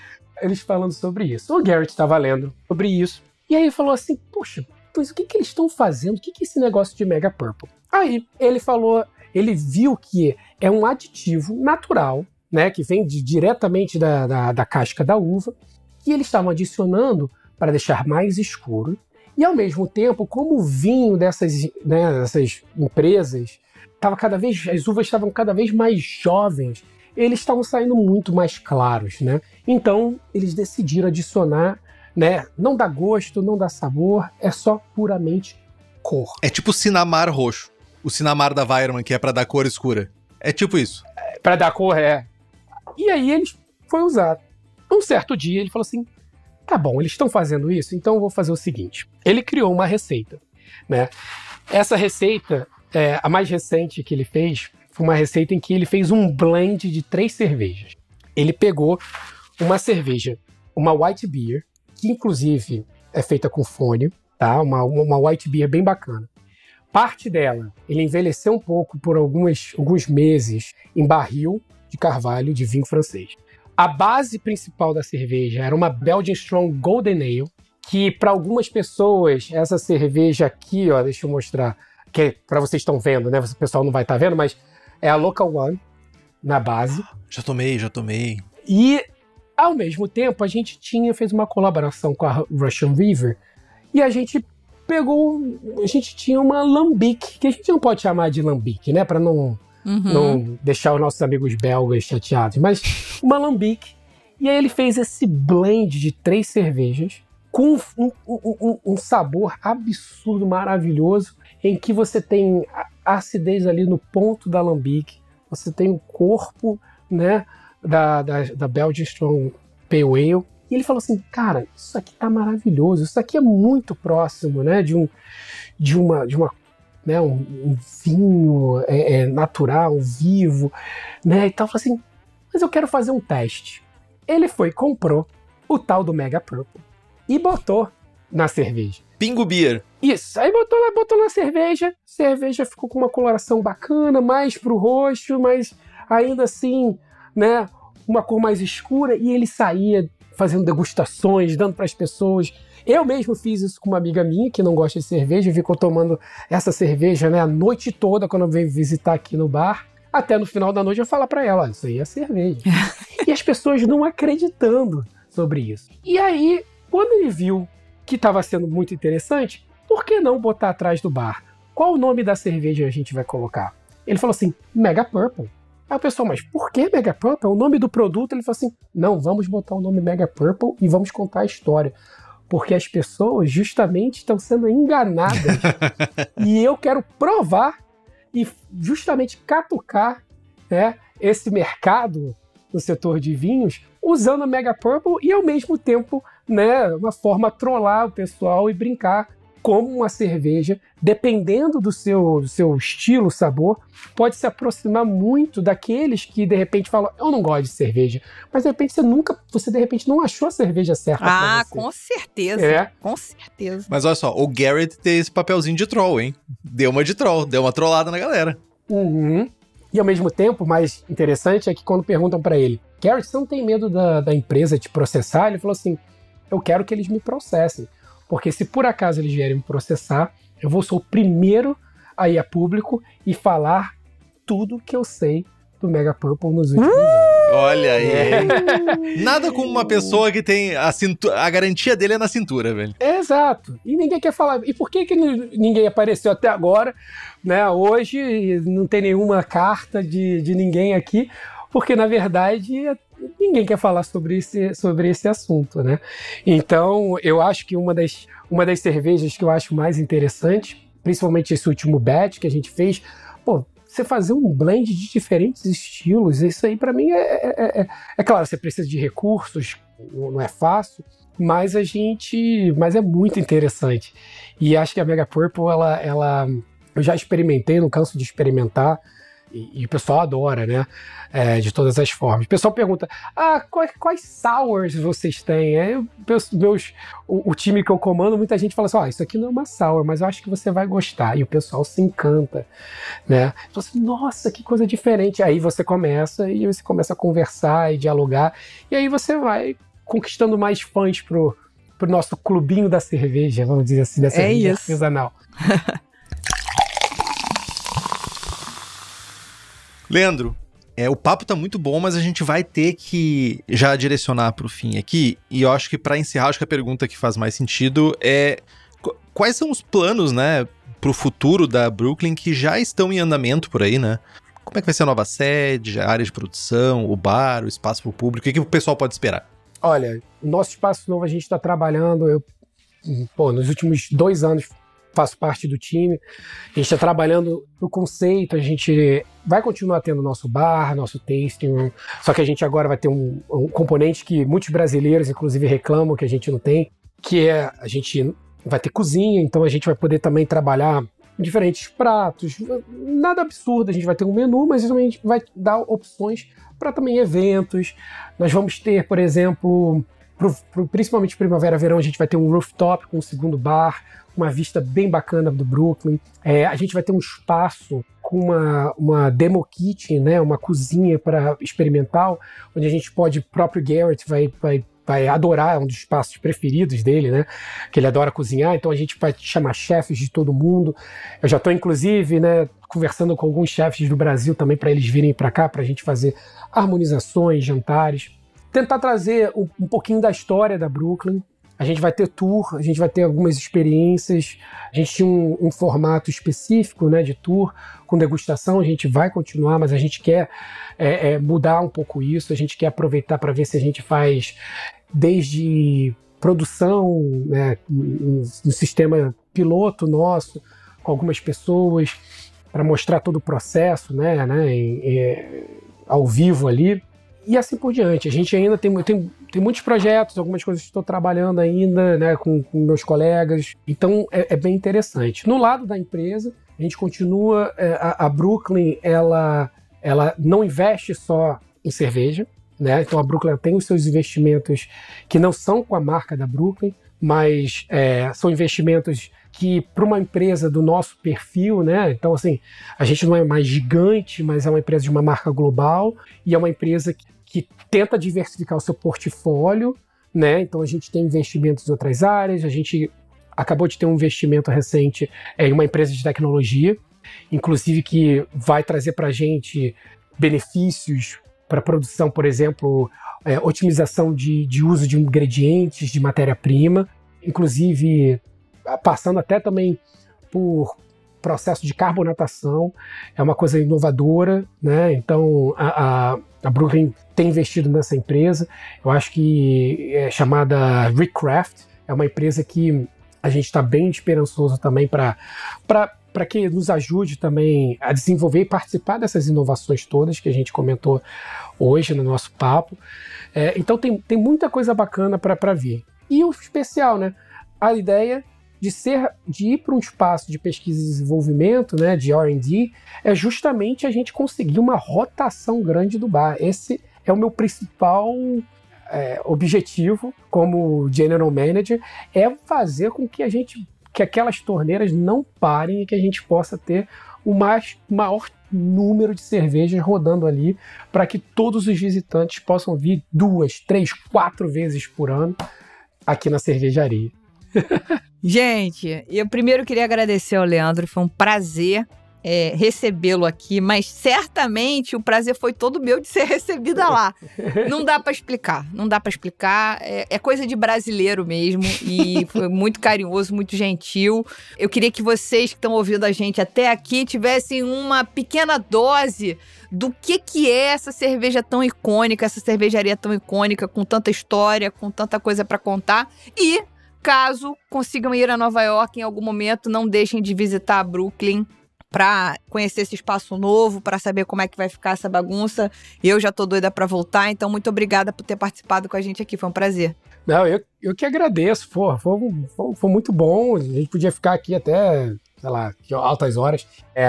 eles falando sobre isso. O Garrett estava lendo sobre isso, e aí ele falou assim, poxa, mas o que eles estão fazendo? O que é esse negócio de Mega Purple? Aí ele viu que é um aditivo natural, né, que vem diretamente da casca da uva, que eles estavam adicionando para deixar mais escuro. E, ao mesmo tempo, como o vinho dessas empresas, as uvas estavam cada vez mais jovens, eles estavam saindo muito mais claros, né? Então, eles decidiram adicionar, né? Não dá gosto, não dá sabor, é só puramente cor. É tipo o Sinamar roxo. O Sinamar da Weirmann, que é pra dar cor escura. É tipo isso. Pra dar cor, E aí, foi usado. Um certo dia, ele falou assim, tá bom, eles estão fazendo isso, então eu vou fazer o seguinte. Ele criou uma receita, né? Essa receita, a mais recente que ele fez, foi uma receita em que ele fez um blend de 3 cervejas. Ele pegou uma cerveja, uma White Beer, que inclusive é feita com fônio, tá? Uma White Beer bem bacana. Parte dela, ele envelheceu um pouco por alguns meses em barril de carvalho de vinho francês. A base principal da cerveja era uma Belgian Strong Golden Ale, que para algumas pessoas, essa cerveja aqui, deixa eu mostrar, que para vocês estão vendo, né? O pessoal não vai estar vendo, mas é a Local One na base. Já tomei. E, ao mesmo tempo, a gente fez uma colaboração com a Russian River e a gente tinha uma lambic, que a gente não pode chamar de lambic, né? Para não deixar os nossos amigos belgas chateados, mas uma lambic. E aí ele fez esse blend de 3 cervejas com um sabor absurdo, maravilhoso, em que você tem a acidez ali no ponto da lambic, você tem o corpo, né, da Belgian Strong Pale Ale. E ele falou assim, cara, isso aqui tá maravilhoso, isso aqui é muito próximo, né, de um vinho natural, vivo, né, e tal. Falou assim, mas eu quero fazer um teste. Ele comprou o tal do Mega Purple e botou na cerveja. Pingo Beer. Isso, aí botou na cerveja ficou com uma coloração bacana, mais pro roxo, mas ainda assim, né, uma cor mais escura, e ele saía fazendo degustações, dando para as pessoas. Eu mesmo fiz isso com uma amiga minha que não gosta de cerveja, ficou tomando essa cerveja, né, a noite toda quando veio visitar aqui no bar. Até no final da noite eu falar para ela, isso aí é cerveja. E as pessoas não acreditando sobre isso. E aí, quando ele viu que estava sendo muito interessante, por que não botar atrás do bar? Qual o nome da cerveja a gente vai colocar? Ele falou assim, Mega Purple. Aí o pessoal, mas por que Mega Purple? É o nome do produto. Ele falou assim, não, vamos botar o nome Mega Purple e vamos contar a história. Porque as pessoas justamente estão sendo enganadas. E eu quero provar e justamente catucar, né, esse mercado no setor de vinhos usando a Mega Purple e ao mesmo tempo, né, uma forma de trollar o pessoal e brincar como uma cerveja, dependendo do seu estilo, sabor, pode se aproximar muito daqueles que de repente falam, eu não gosto de cerveja, mas de repente você de repente não achou a cerveja certa pra você. Com certeza, com certeza. Mas olha só, o Garrett tem esse papelzinho de troll, hein? Deu uma trollada na galera. Uhum. E ao mesmo tempo, mais interessante é que quando perguntam pra ele, Garrett, você não tem medo da empresa te processar? Ele falou assim, eu quero que eles me processem. Porque se por acaso eles vierem me processar, eu vou ser o primeiro a ir a público e falar tudo que eu sei do Mega Purple nos últimos anos. Olha aí. Nada como uma pessoa que tem a garantia dele é na cintura, velho. Exato. E ninguém quer falar. E por que ninguém apareceu até agora, né? Hoje não tem nenhuma carta de ninguém aqui, porque na verdade ninguém quer falar sobre esse assunto, né? Então, eu acho que uma das cervejas que eu acho mais interessante, principalmente esse último batch que a gente fez, você fazer um blend de diferentes estilos, isso aí pra mim é claro, você precisa de recursos, não é fácil, mas é muito interessante. E acho que a Mega Purple, eu já experimentei, não canso de experimentar, e o pessoal adora, né? De todas as formas. O pessoal pergunta, quais sours vocês têm? Aí o time que eu comando, muita gente fala assim, isso aqui não é uma sour, mas eu acho que você vai gostar. E o pessoal se encanta, né? Então, assim, nossa, que coisa diferente. Aí você começa a conversar e dialogar, e aí você vai conquistando mais fãs pro nosso clubinho da cerveja, vamos dizer assim, da cerveja artesanal. Leandro, o papo tá muito bom, mas a gente vai ter que já direcionar pro fim aqui, e eu acho que pra encerrar, acho que a pergunta que faz mais sentido é quais são os planos, né, pro futuro da Brooklyn que já estão em andamento por aí, né? Como é que vai ser a nova sede, a área de produção, o bar, o espaço pro público, o que o pessoal pode esperar? Olha, o nosso espaço novo a gente tá trabalhando, nos últimos 2 anos faço parte do time, a gente está trabalhando no conceito, a gente vai continuar tendo nosso bar, nosso tasting room, só que a gente agora vai ter um componente que muitos brasileiros, inclusive, reclamam que a gente não tem, que a gente vai ter cozinha, então a gente vai poder também trabalhar diferentes pratos, nada absurdo, a gente vai ter um menu, mas a gente vai dar opções para também eventos. Nós vamos ter, por exemplo, principalmente primavera-verão, a gente vai ter um rooftop com um segundo bar, uma vista bem bacana do Brooklyn. A gente vai ter um espaço com uma demo kitchen, né, uma cozinha para experimental, onde a gente pode, o próprio Garrett vai adorar, é um dos espaços preferidos dele, né, que ele adora cozinhar, então a gente vai chamar chefes de todo mundo. Eu já estou, inclusive, né, conversando com alguns chefes do Brasil também para eles virem para cá, para a gente fazer harmonizações, jantares, tentar trazer um pouquinho da história da Brooklyn. A gente vai ter tour, a gente vai ter algumas experiências, a gente tinha um formato específico, né, de tour, com degustação, a gente vai continuar, mas a gente quer mudar um pouco isso, a gente quer aproveitar para ver se a gente faz desde produção, né, no sistema piloto nosso, com algumas pessoas, para mostrar todo o processo, né, ao vivo ali, e assim por diante. A gente ainda tem muitos projetos, algumas coisas que estou trabalhando ainda, né, com meus colegas, então é bem interessante. No lado da empresa, a gente continua, a Brooklyn, ela não investe só em cerveja, né, então a Brooklyn tem os seus investimentos que não são com a marca da Brooklyn, mas são investimentos que para uma empresa do nosso perfil, né, então assim, a gente não é mais gigante, mas é uma empresa de uma marca global e é uma empresa que tenta diversificar o seu portfólio, né? Então a gente tem investimentos em outras áreas, a gente acabou de ter um investimento recente em uma empresa de tecnologia, inclusive que vai trazer para a gente benefícios para a produção, por exemplo, otimização de uso de ingredientes, de matéria-prima, inclusive passando até também por processo de carbonatação, é uma coisa inovadora, né? Então a Brooklyn tem investido nessa empresa, eu acho que é chamada Recraft, é uma empresa que a gente está bem esperançoso também para que nos ajude também a desenvolver e participar dessas inovações todas que a gente comentou hoje no nosso papo. Então tem muita coisa bacana para vir. E o especial, né? A ideia de ir para um espaço de pesquisa e desenvolvimento, né, de R&D, é justamente a gente conseguir uma rotação grande do bar. Esse é o meu principal objetivo como General Manager, é fazer com que aquelas torneiras não parem e que a gente possa ter o maior número de cervejas rodando ali para que todos os visitantes possam vir 2, 3, 4 vezes por ano aqui na cervejaria. Gente, eu primeiro queria agradecer ao Leandro, foi um prazer recebê-lo aqui, mas certamente o prazer foi todo meu de ser recebida lá. Não dá pra explicar, é coisa de brasileiro mesmo e foi muito carinhoso, muito gentil. Eu queria que vocês que estão ouvindo a gente até aqui tivessem uma pequena dose do que é essa cerveja tão icônica, essa cervejaria tão icônica, com tanta história, com tanta coisa pra contar. E caso consigam ir a Nova York em algum momento, não deixem de visitar a Brooklyn para conhecer esse espaço novo, para saber como é que vai ficar essa bagunça. Eu já tô doida para voltar, então muito obrigada por ter participado com a gente aqui, foi um prazer. Não, eu que agradeço, foi muito bom, a gente podia ficar aqui até, sei lá, altas horas,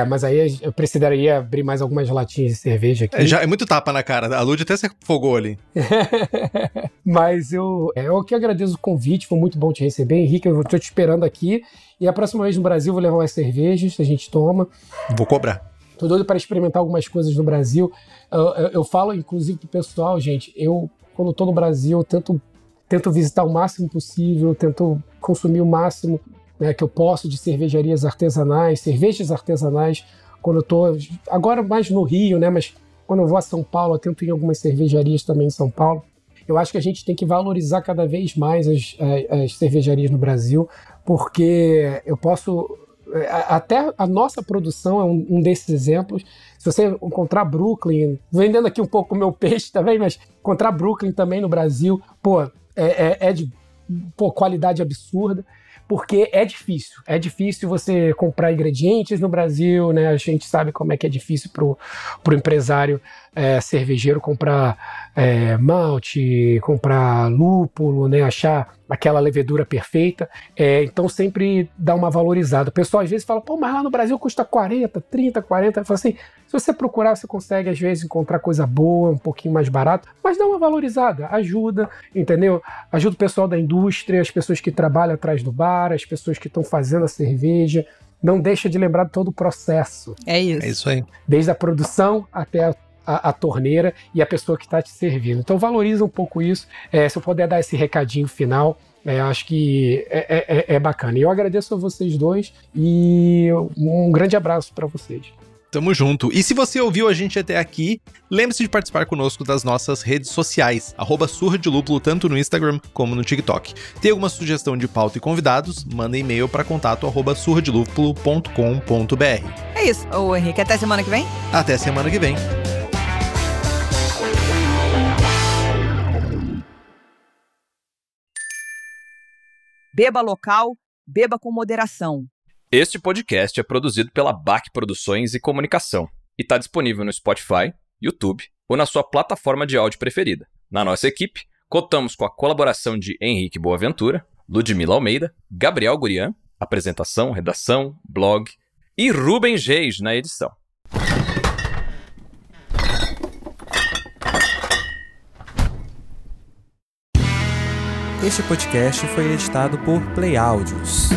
mas aí eu precisaria abrir mais algumas latinhas de cerveja aqui. Já é muito tapa na cara, a Lud até se afogou ali. Mas eu que agradeço o convite, foi muito bom te receber, Henrique, eu tô te esperando aqui, e a próxima vez no Brasil vou levar umas cervejas, a gente toma. Vou cobrar. Tô doido para experimentar algumas coisas no Brasil, eu falo inclusive pro pessoal, gente, quando tô no Brasil, tento visitar o máximo possível, tento consumir o máximo, né, que eu posso de cervejas artesanais, quando eu tô, agora mais no Rio, né, mas quando eu vou a São Paulo, eu tento ir em algumas cervejarias também em São Paulo. Eu acho que a gente tem que valorizar cada vez mais as cervejarias no Brasil, porque eu posso, até a nossa produção é um desses exemplos. Se você encontrar Brooklyn, vendendo aqui um pouco o meu peixe também, mas encontrar Brooklyn também no Brasil, é de qualidade absurda, porque é difícil você comprar ingredientes no Brasil, né? A gente sabe como é que é difícil pro empresário cervejeiro comprar malte, comprar lúpulo, né? Achar aquela levedura perfeita, então sempre dá uma valorizada. O pessoal às vezes fala, mas lá no Brasil custa 40, 30, 40, eu falo assim, se você procurar, você consegue às vezes encontrar coisa boa, um pouquinho mais barato, mas dá uma valorizada, ajuda, entendeu? Ajuda o pessoal da indústria, as pessoas que trabalham atrás do bar, as pessoas que estão fazendo a cerveja, não deixa de lembrar de todo o processo. É isso. É isso aí. Desde a produção até a torneira e a pessoa que está te servindo. Então valoriza um pouco isso. Se eu puder dar esse recadinho final, acho que é bacana. E eu agradeço a vocês dois e um grande abraço para vocês. Tamo junto. E se você ouviu a gente até aqui, lembre-se de participar conosco das nossas redes sociais, @Surra de Lúpulo, tanto no Instagram como no TikTok. Tem alguma sugestão de pauta e convidados? Manda e-mail para contato @surradelupulo.com.br. É isso. Ô Henrique, até semana que vem? Até semana que vem. Beba local, beba com moderação. Este podcast é produzido pela BAC Produções e Comunicação e está disponível no Spotify, YouTube ou na sua plataforma de áudio preferida. Na nossa equipe, contamos com a colaboração de Henrique Boaventura, Ludmila Almeida, Gabriel Gurian, apresentação, redação, blog e Rubens Reis na edição. Este podcast foi editado por Play Áudios.